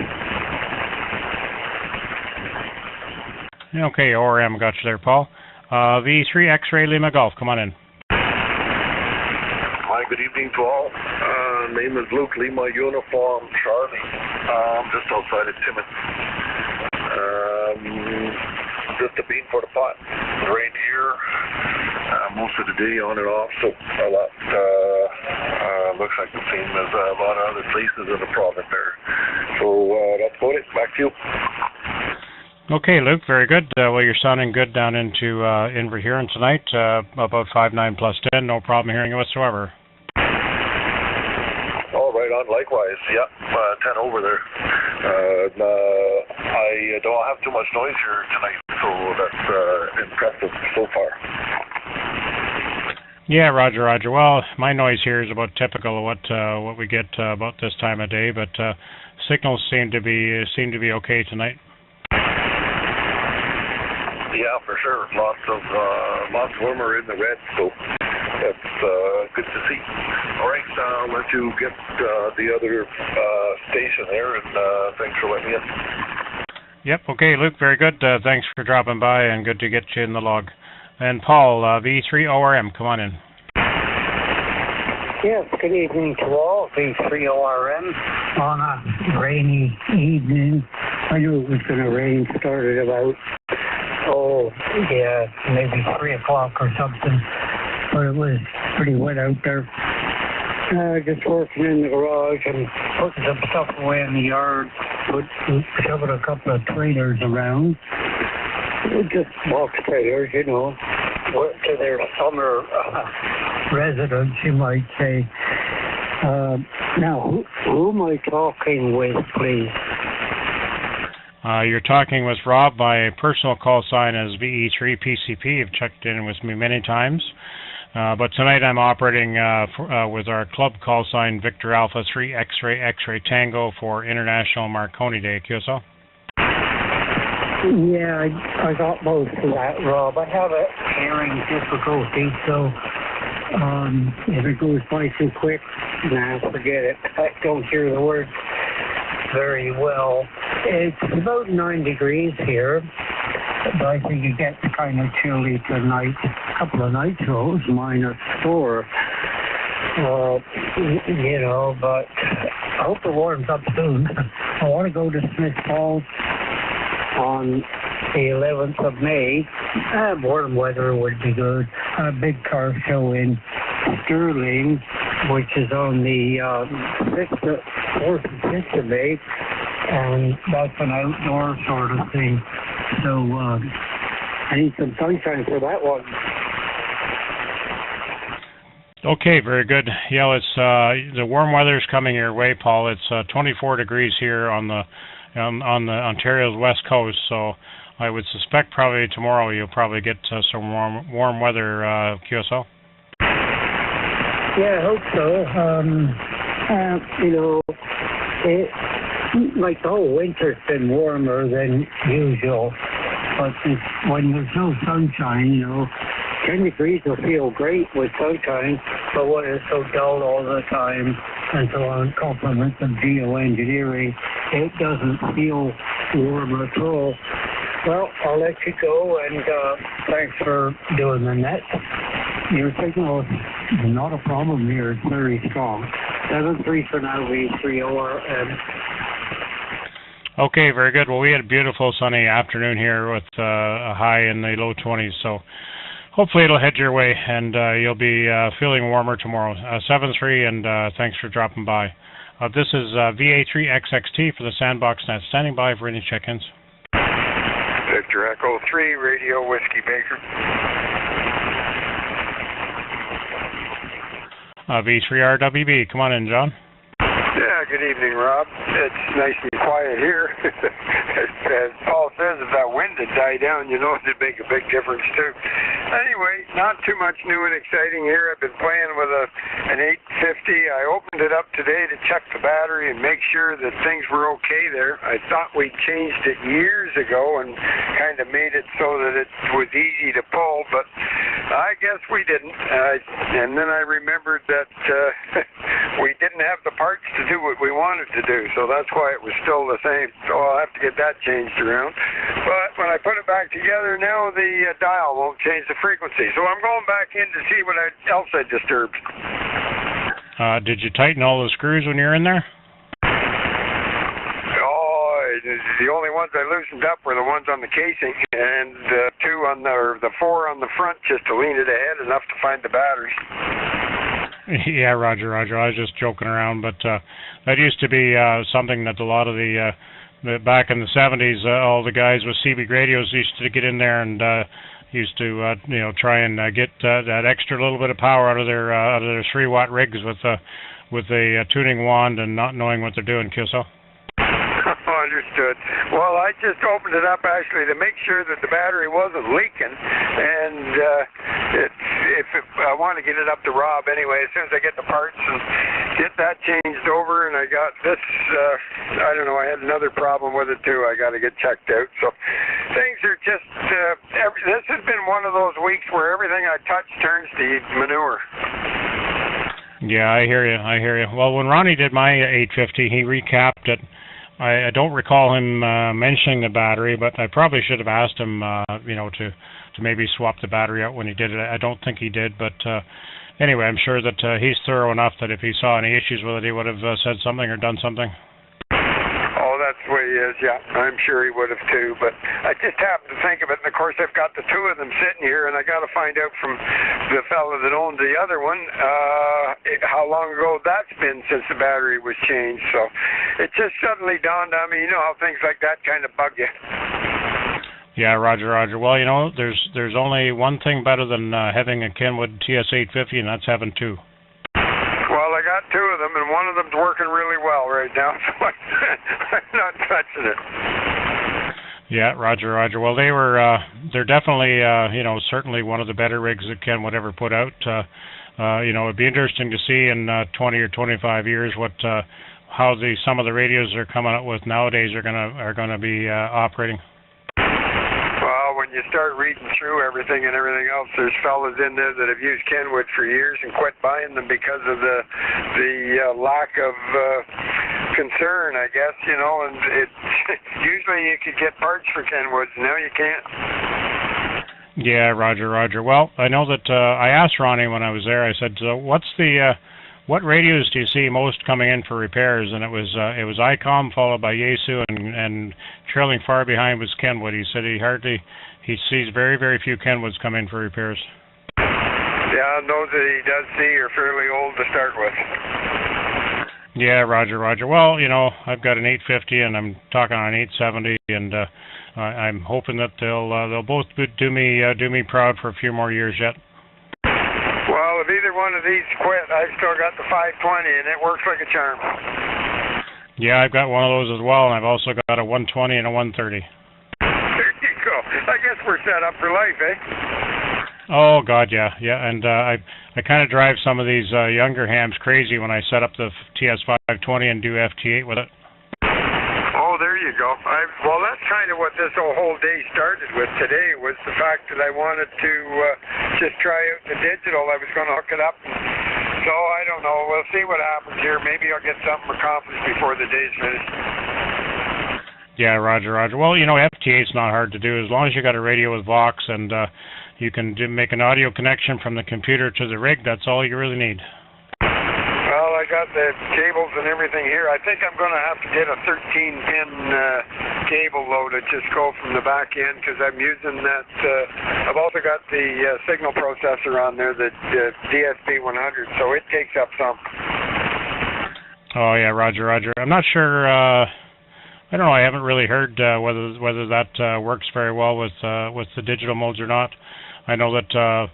Okay, ORM got you there, Paul. V3 X-Ray Lima Golf, come on in. Hi, good evening to all. Name is Luke Lima Uniform Charlie. Just outside of Timmins. Just a bean for the pot. Rain here. Most of the day on and off, so a lot looks like the same as a lot of other places in the province there. So that's about it. Back to you. Okay, Luke, very good. Well, you're sounding good down into Inverhuron tonight, about 5.9 plus 10. No problem hearing you whatsoever. Oh, right on. Likewise, yeah, 10 over there. I don't have too much noise here tonight, so that's impressive so far. Yeah, Roger. Well, my noise here is about typical of what we get about this time of day, but signals seem to be okay tonight. Yeah, for sure. Lots warmer in the red, so that's good to see. All right, I'll let you get the other station there, and thanks for letting me in. Yep, okay, Luke, very good. Thanks for dropping by, and good to get you in the log. And Paul, V3ORM, come on in. Yes, good evening to all. V3ORM on a rainy evening. I knew it was going to rain. Started about, maybe 3 o'clock or something. But it was pretty wet out there. Just working in the garage and putting some stuff away in the yard. Shoving a couple of trailers around. Just box trailers, you know, to their summer residence, you might say. Now, who am I talking with, please? You're talking with Rob. My personal call sign is VA3XXT. You've checked in with me many times. But tonight I'm operating with our club call sign Victor Alpha 3 X-Ray X-Ray Tango for International Marconi Day. QSL? Yeah, I got most of that, Rob. I have a hearing difficulty, so if it goes by too quick, forget it. I don't hear the words very well. It's about 9 degrees here, but I think it gets kind of chilly tonight. A couple of nights ago, it was -4. But I hope it warms up soon. I want to go to Smith Falls on the 11th of May. Warm weather would be good. A big car show in Sterling, which is on the 4th and 5th of May, and that's an outdoor sort of thing. So I need some sunshine for that one. Okay, very good. Yeah, it's the warm weather is coming your way, Paul. It's 24 degrees here on the Ontario's west coast, so I would suspect probably tomorrow you'll probably get some warm weather, QSO. Yeah, I hope so. Like the whole winter's been warmer than usual, but when there's no sunshine, 10 degrees will feel great with sunshine, but when it's so dull all the time, and so on compliments of geoengineering, it doesn't feel warm at all. Well, I'll let you go, and thanks for doing the net. Your signal is not a problem here. It's very strong. 7-3 for now, V3ORM. Okay, very good. Well, we had a beautiful sunny afternoon here with a high in the low 20s, so hopefully it'll head your way, and you'll be feeling warmer tomorrow. 7-3, and thanks for dropping by. This is VA3XXT for the Sandbox Net, standing by for any check-ins. Victor Echo 3, Radio Whiskey Baker. V3RWB, come on in, John. Yeah, good evening, Rob. It's nice and quiet here. As Paul says, if that wind had died down, it'd make a big difference too. Anyway, not too much new and exciting here. I've been playing with an 850. I opened it up today to check the battery and make sure that things were okay there. I thought we changed it years ago and kind of made it so that it was easy to pull, but I guess we didn't. And then I remembered that we didn't have the parts to do what we wanted to do, so that's why it was still the same. So I'll have to get that changed around. But when I put it back together, now the dial won't change the frequency. So I'm going back in to see what else I disturbed. Did you tighten all the screws when you're in there? The only ones I loosened up were the ones on the casing, and the 4 on the front, just to lean it ahead enough to find the batteries. Yeah, Roger. I was just joking around, but that used to be something that a lot of the back in the 70s, all the guys with CB radios used to get in there and used to try and get that extra little bit of power out of their 3-watt rigs with a tuning wand and not knowing what they're doing. QSO. Understood. Well, I just opened it up actually to make sure that the battery wasn't leaking, and I want to get it up to Rob anyway as soon as I get the parts and get get that changed over, and I got this, I don't know, I had another problem with it too. I got to get checked out. So things are just, this has been one of those weeks where everything I touch turns to manure. Yeah, I hear you. Well, when Ronnie did my 850, he recapped it. I don't recall him mentioning the battery, but I probably should have asked him, to maybe swap the battery out when he did it. I don't think he did, but anyway, I'm sure that he's thorough enough that if he saw any issues with it, he would have said something or done something. Oh, that's the way he is, yeah. I'm sure he would have too, but I just happened to think of it, and of course I've got the two of them sitting here, and I got to find out from the fellow that owned the other one how long ago that's been since the battery was changed. So it just suddenly dawned on me, you know how things like that kind of bug you. Yeah, Roger. Well, there's only one thing better than having a Kenwood TS850, and that's having two. Well, I got two of them, and one of them's working really well right now, so I'm not touching it. Yeah, Roger. Well, they're definitely, certainly one of the better rigs that Kenwood ever put out. It'd be interesting to see in 20 or 25 years how some of the radios they're coming out with nowadays are gonna be operating. Well, when you start reading through everything and everything else, there's fellas in there that have used Kenwood for years and quit buying them because of the lack of concern, I guess, and usually you could get parts for Kenwoods, now you can't. Yeah, Roger. Well, I know that I asked Ronnie when I was there, I said, what radios do you see most coming in for repairs? And it was ICOM followed by Yaesu, and trailing far behind was Kenwood. He said he sees very, very few Kenwoods come in for repairs. Yeah, those that he does see are fairly old to start with. Yeah, Roger. Well, I've got an 850 and I'm talking on an 870, and I'm hoping that they'll both do me proud for a few more years yet. Well, if either one of these quit, I've still got the 520, and it works like a charm. Yeah, I've got one of those as well, and I've also got a 120 and a 130. There you go. I guess we're set up for life, eh? Oh, God, yeah. And I kind of drive some of these younger hams crazy when I set up the TS520 and do FT8 with it. Oh, there you go. Well, that's kind of what this whole day started with today, was the fact that I wanted to just try out the digital. I was going to hook it up. So I don't know. We'll see what happens here. Maybe I'll get something accomplished before the day's finished. Yeah, Roger. Well, FT8's not hard to do. As long as you got a radio with Vox and you can make an audio connection from the computer to the rig, that's all you really need. Well, I got the cables and everything here. I think I'm going to have to get a 13-pin cable though to just go from the back end, because I'm using that. I've also got the signal processor on there, the DSP-100, so it takes up some. Oh yeah, Roger. I'm not sure. I don't know. I haven't really heard whether that works very well with the digital modes or not. I know that.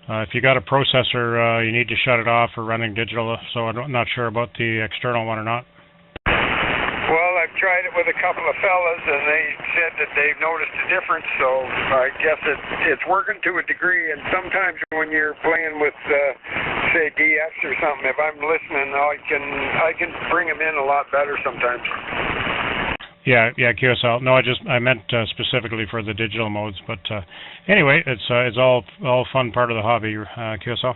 If you got a processor, you need to shut it off for running digital, so I'm not sure about the external one or not. Well, I've tried it with a couple of fellas, and they said that they've noticed a difference, so I guess it's working to a degree, and sometimes when you're playing with, say, DX or something, if I'm listening, I can bring them in a lot better sometimes. Yeah, QSL. No, I meant specifically for the digital modes. But anyway, it's all fun part of the hobby, QSL.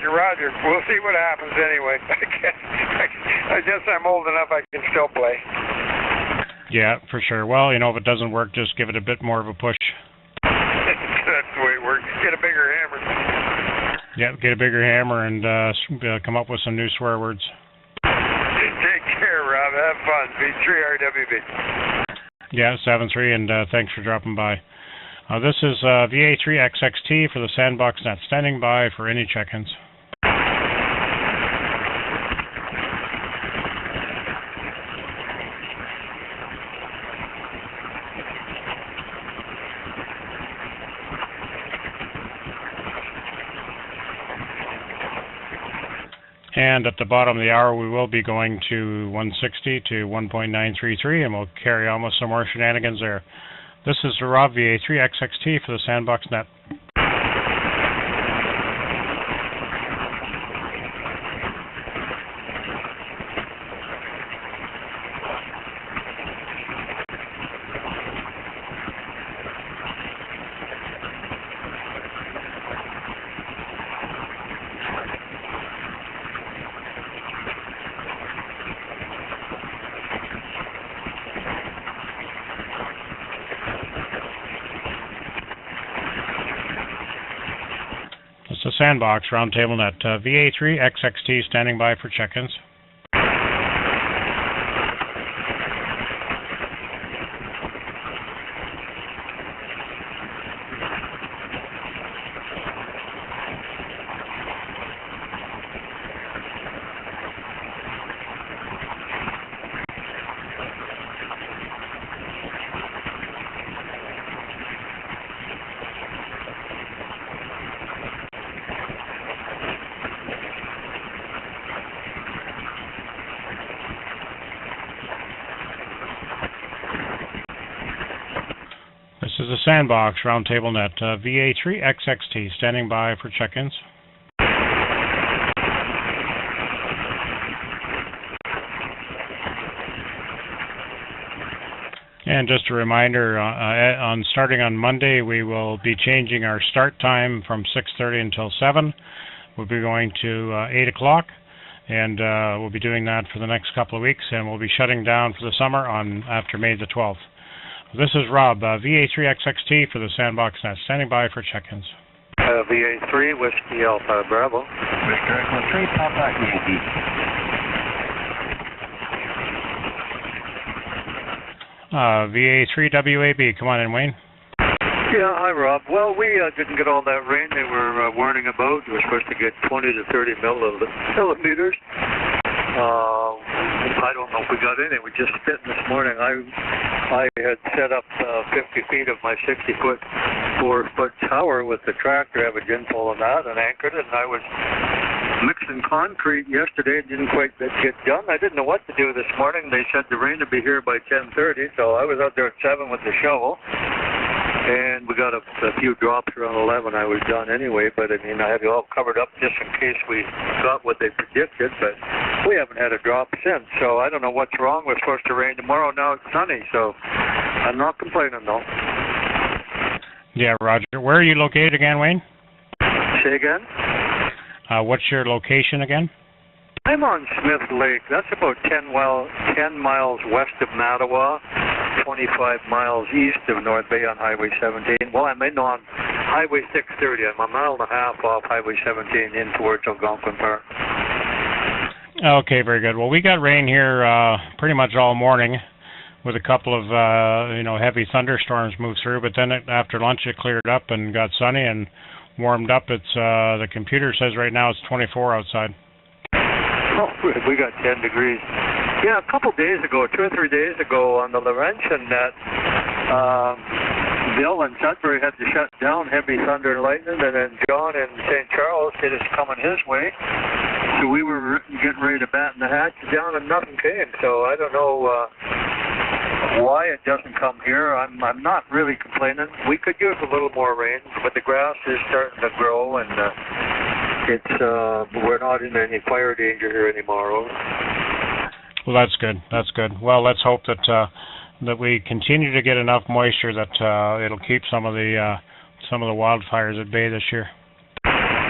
Roger. We'll see what happens anyway. I guess I'm old enough I can still play. Yeah, for sure. Well, if it doesn't work, just give it a bit more of a push. That's the way it works. Get a bigger hammer. Yeah, get a bigger hammer and come up with some new swear words. Take care, Rob. Have fun. V3RWB. Yeah, 7-3, and thanks for dropping by. This is VA3XXT for the Sandbox Net, standing by for any check-ins. And at the bottom of the hour, we will be going to 160 to 1.933, and we'll carry on with some more shenanigans there. This is Rob, VA3XXT for the Sandbox Net. Sandbox Roundtable Net. VA3XXT standing by for check-ins. This is the Sandbox Roundtable Net. VA3XXT standing by for check-ins. And just a reminder, starting on Monday, we will be changing our start time from 6:30 until 7. We'll be going to 8 o'clock, and we'll be doing that for the next couple of weeks, and we'll be shutting down for the summer after May the 12th. This is Rob, VA3XXT for the Sandbox Net, standing by for check-ins. VA3, Whiskey Alpha Bravo. Mr. Echo 3, Papa Yankee. VA3WAB, come on in, Wayne. Yeah, hi, Rob. Well, we didn't get all that rain they were warning about. We were supposed to get 20 to 30 millimeters. I don't know if we got any. We just hit this morning. I had set up 50 feet of my 60-foot, 4-foot tower with the tractor. I have a gin pole on that and anchored it. And I was mixing concrete yesterday. It didn't quite get done. I didn't know what to do this morning. They said the rain would be here by 10:30, so I was out there at 7 with the shovel. And we got a few drops around 11. I was done anyway, but I mean, I had it all covered up just in case we got what they predicted, but we haven't had a drop since, so I don't know what's wrong. We're supposed to rain tomorrow. Now it's sunny, so I'm not complaining, though. Yeah, Roger. Where are you located again, Wayne? Say again? What's your location again? I'm on Smith Lake. That's about 10 miles west of Mattawa, 25 miles east of North Bay on Highway 17. Well, I'm in on Highway 630. I'm a mile and a half off Highway 17 in towards Algonquin Park. Okay, very good. Well, we got rain here pretty much all morning with a couple of heavy thunderstorms moved through, but then after lunch it cleared up and got sunny and warmed up. It's the computer says right now it's 24 outside. Oh, we got 10 degrees. Yeah, a couple days ago, 2 or 3 days ago on the Laurentian net, Bill and Sudbury had to shut down, heavy thunder and lightning, and then John in St. Charles said it's coming his way. So we were getting ready to batten the hatch down and nothing came. So I don't know why it doesn't come here. I'm not really complaining. We could use a little more rain, but the grass is starting to grow and we're not in any fire danger here anymore. Well, that's good. That's good. Well, let's hope that we continue to get enough moisture that it'll keep some of the wildfires at bay this year.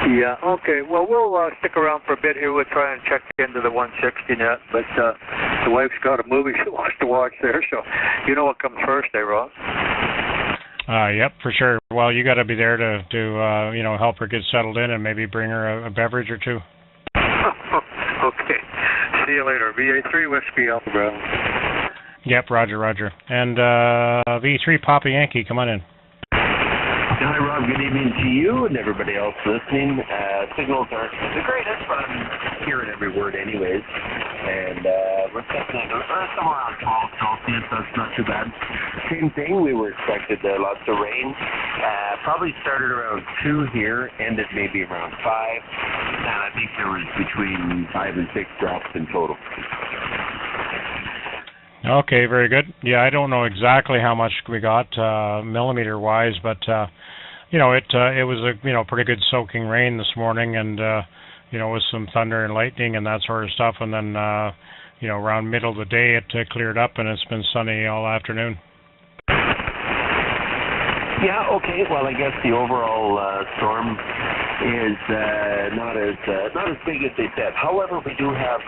Yeah. Okay. Well, we'll stick around for a bit here. We'll try and check into the 160 net, but the wife's got a movie she wants to watch there, so you know what comes first, eh, Rob? Yep, for sure. Well, you got to be there to help her get settled in and maybe bring her a beverage or two. Okay. See you later. VA3 Whiskey Alpha Bravo. Yep, Roger. And V3 Papa Yankee, come on in. Hi, Rob. Good evening to you and everybody else listening. Signals aren't the greatest, but I'm hearing every word anyways. And we're expecting somewhere around 12 Celsius, so it's not too bad. Same thing. We were expected lots of rain. Probably started around 2 here, ended maybe around 5. And I think there was between 5 and 6 drops in total. Okay, very good. Yeah, I don't know exactly how much we got millimeter-wise, but it was a pretty good soaking rain this morning, and with some thunder and lightning and that sort of stuff. And then around middle of the day it cleared up, and it's been sunny all afternoon. Yeah, okay. Well, I guess the overall storm is not as big as they said. However, we do have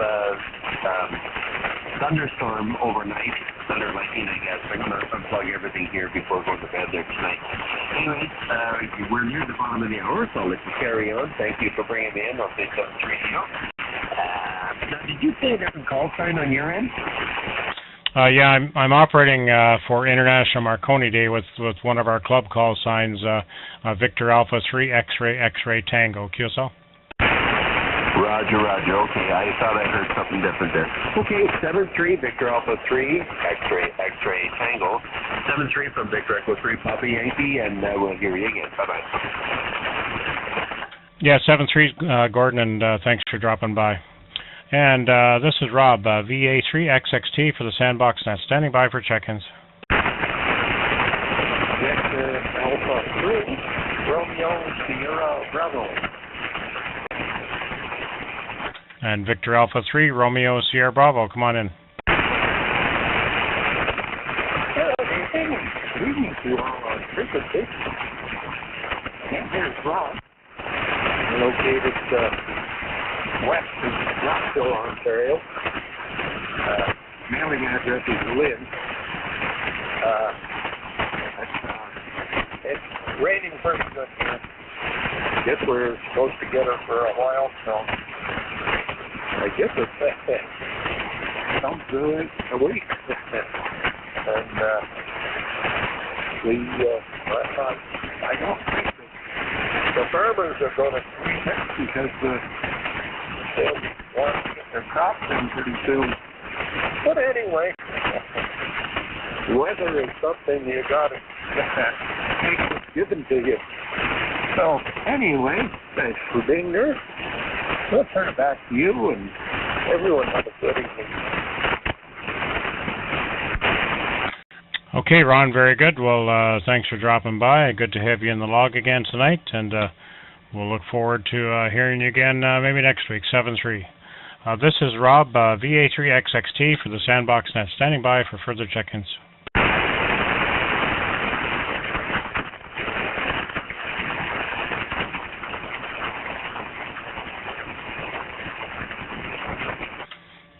thunderstorm overnight, thunder lightning, I guess. I'm going to unplug everything here before going to bed there tonight. Anyways, we're near the bottom of the hour, so I'll let you carry on. Thank you for bringing me in on this radio. Now, did you say a different call sign on your end? Yeah, I'm operating for International Marconi Day with one of our club call signs, Victor Alpha 3 X-ray Tango. QSL? Roger. Okay, I thought I heard something different there. Okay, 7-3 Victor Alpha 3 X-ray Tango. 7-3 from Victor Echo 3 Papa Yankee, and we'll hear you again. Bye-bye. Yeah, 7-3 Gordon, and thanks for dropping by. And this is Rob, VA3XXT for the Sandbox Net, standing by for check-ins. Victor Alpha 3, Romeo Sierra Bravo. And Victor Alpha 3, Romeo Sierra Bravo, come on in. Good evening to you all on frequency. And here's Rob, located west of Rockville, Ontario. Mailing address is Lynn. It's raining pretty good here. Guess we're supposed to get her for a while, so I guess it's some good a week. And I don't think the farmers are going to freeze it because they'll want to get their crops in pretty soon. But anyway, weather is something you got to take what's given to you. So anyway, thanks for being there. We'll turn it back to you, and everyone have a good evening. Okay, Ron, very good. Well, thanks for dropping by. Good to have you in the log again tonight, and we'll look forward to hearing you again maybe next week, 7-3. This is Rob, VA3XXT for the Sandbox Net, standing by for further check-ins.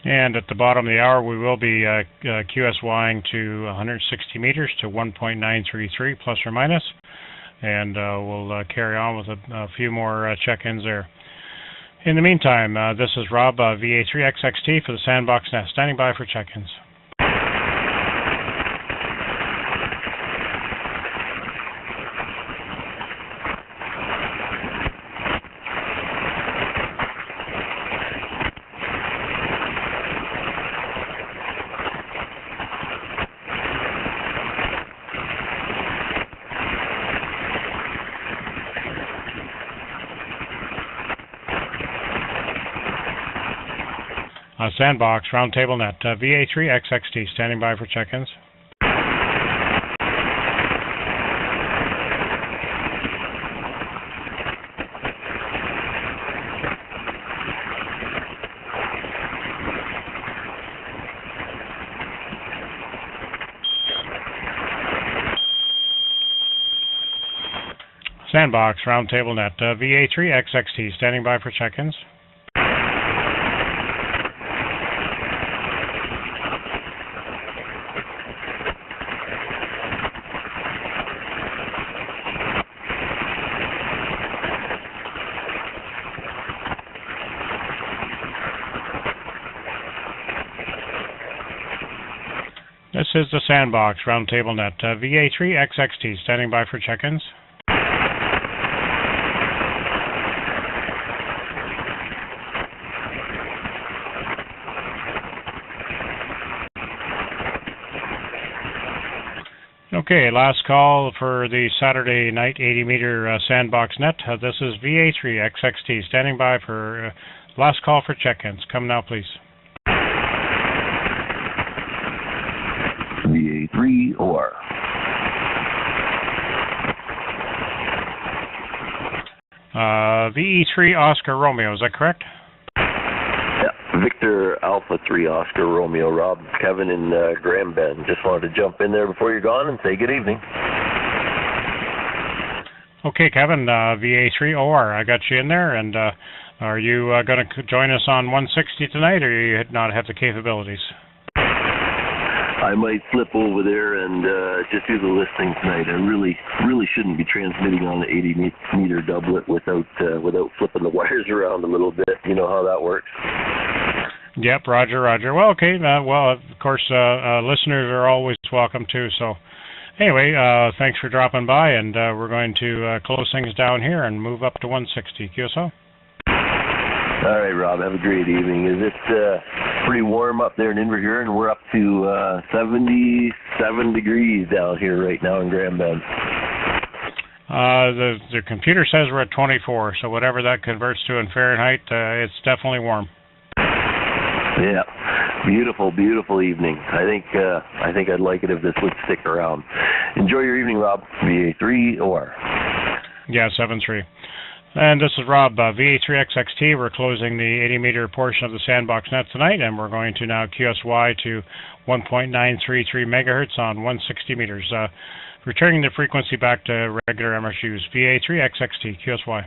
And at the bottom of the hour, we will be QSYing to 160 meters to 1.933 plus or minus, and we'll carry on with a few more check-ins there. In the meantime, this is Rob, VA3XXT for the Sandbox Net, standing by for check-ins. Sandbox Roundtable Net, VA3XXT, standing by for check-ins. Sandbox Roundtable Net, VA3XXT, standing by for check-ins. This is the Sandbox Roundtable Net, VA3XXT, standing by for check-ins. Okay, last call for the Saturday night 80-meter Sandbox Net. This is VA3XXT, standing by for last call for check-ins. Come now, please. VA3 OR. VE3 Oscar Romeo, is that correct? Yeah, Victor Alpha 3 Oscar Romeo, Rob, Kevin, and Graham Ben. Just wanted to jump in there before you're gone and say good evening. Okay, Kevin, VA3OR, I got you in there, and are you going to join us on 160 tonight, or you not have the capabilities? I might flip over there and just do the listening tonight. I really shouldn't be transmitting on the 80-meter doublet without flipping the wires around a little bit. You know how that works. Yep, Roger. Well, okay. Well, of course, listeners are always welcome too. So, anyway, thanks for dropping by, and we're going to close things down here and move up to 160. QSO. All right, Rob. Have a great evening. Is it pretty warm up there in Invergure? And we're up to 77 degrees down here right now in Grand Bend. The computer says we're at 24, so whatever that converts to in Fahrenheit, it's definitely warm. Yeah, beautiful evening. I think I'd like it if this would stick around. Enjoy your evening, Rob. VA3 or? Yeah, 7-3. And this is Rob, VA3XXT. We're closing the 80-meter portion of the Sandbox net tonight, and we're going to now QSY to 1.933 megahertz on 160 meters, returning the frequency back to regular MRUs. VA3XXT, QSY.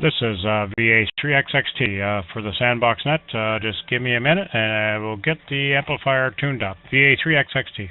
This is VA3XXT for the Sandbox net. Just give me a minute and I will get the amplifier tuned up. VA3XXT.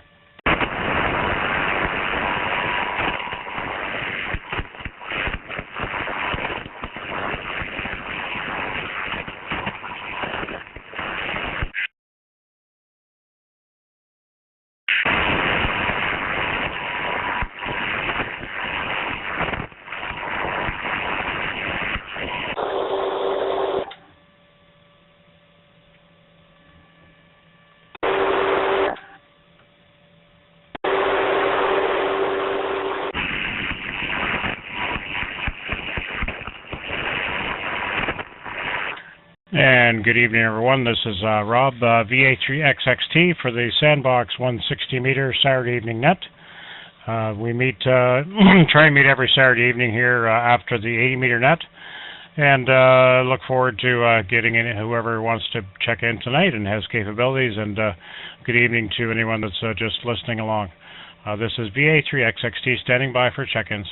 And good evening, everyone. This is Rob, VA3XXT for the Sandbox 160 meter Saturday evening net. We try and meet every Saturday evening here after the 80 meter net, and look forward to getting in whoever wants to check in tonight and has capabilities. And good evening to anyone that's just listening along. This is VA3XXT standing by for check-ins.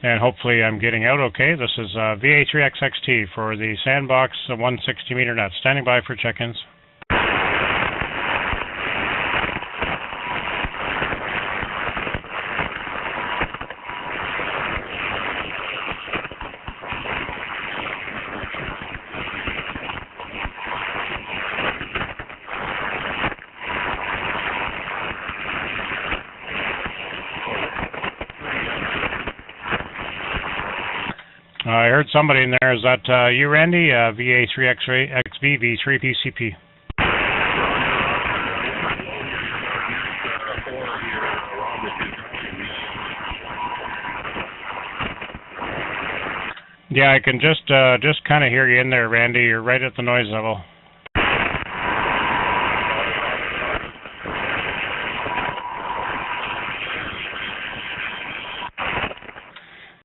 And hopefully I'm getting out okay. This is VA3XXT for the Sandbox 160 meter net. Standing by for check-ins. I heard somebody in there. Is that you, Randy? VA3XXV, V3PCP. Yeah, I can just kind of hear you in there, Randy. You're right at the noise level.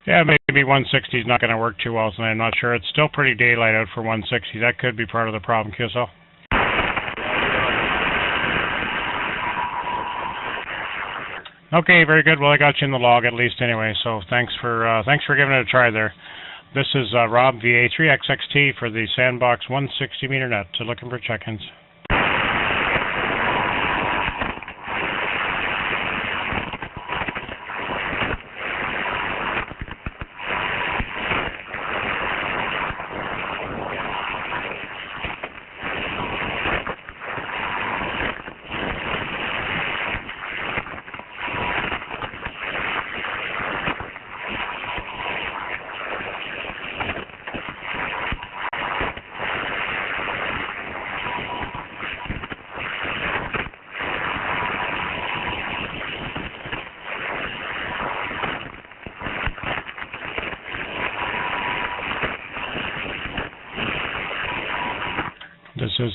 Yeah, maybe 160 is not going to work too well tonight. I'm not sure. It's still pretty daylight out for 160. That could be part of the problem, QSL. Okay, very good. Well, I got you in the log at least anyway. So thanks for giving it a try there. This is Rob, VA3XXT for the Sandbox 160 meter net. Looking for check-ins.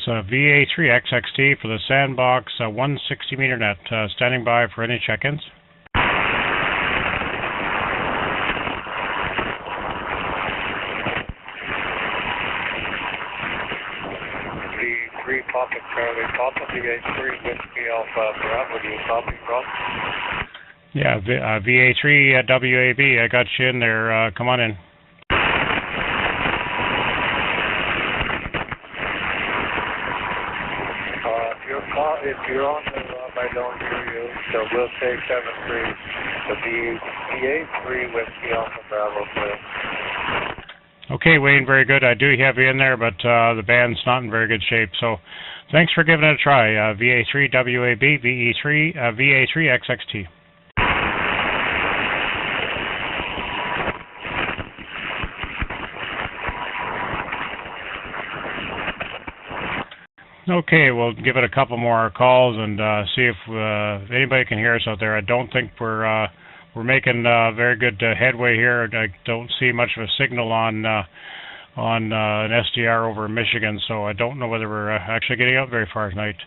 VA3XXT for the Sandbox 160 meter net. Standing by for any check-ins. V3 Papa Charlie Papa, VA3 Whiskey Alpha Bravo, do you copy, Rob? Yeah, VA3 WAB, I got you in there. Come on in. If you're on the Rob, I don't hear you, so we'll say 7-3, the VA3 Whiskey Alpha Bravo, please. Okay, Wayne, very good. I do have you in there, but the band's not in very good shape, so thanks for giving it a try. VA3 WAB, VA3XXT. Okay, we'll give it a couple more calls and see if anybody can hear us out there. I don't think we're making very good headway here. I don't see much of a signal on an SDR over in Michigan, so I don't know whether we're actually getting out very far tonight.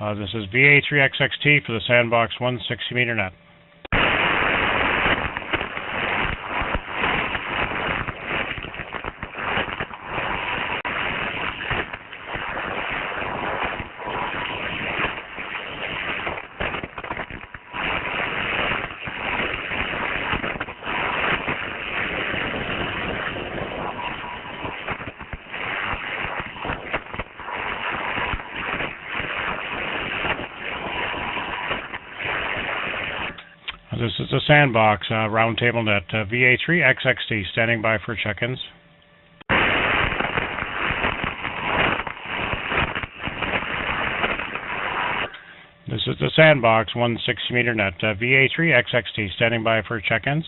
This is VA3XXT for the Sandbox 160 meter net. This is the Sandbox Roundtable net, VA3XXT, standing by for check-ins. This is the Sandbox 160 meter net, VA3XXT, standing by for check-ins.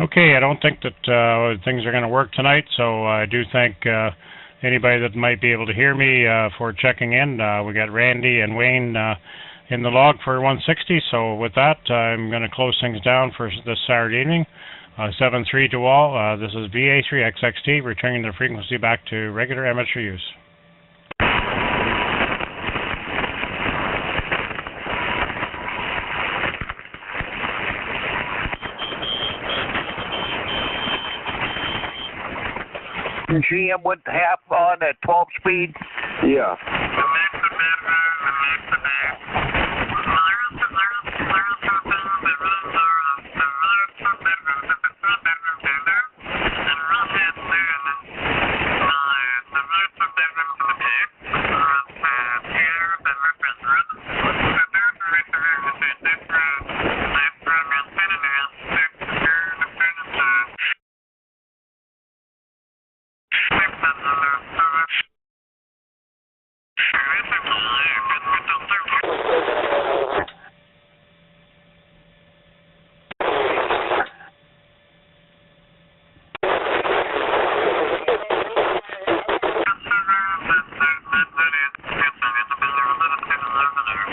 Okay, I don't think that things are going to work tonight, so I do thank anybody that might be able to hear me for checking in. We got Randy and Wayne in the log for 160, so with that, I'm going to close things down for this Saturday evening. 7-3 to all. This is VA3XXT, returning the frequency back to regular amateur use. GM with half on at 12 speed. Yeah. Thank you.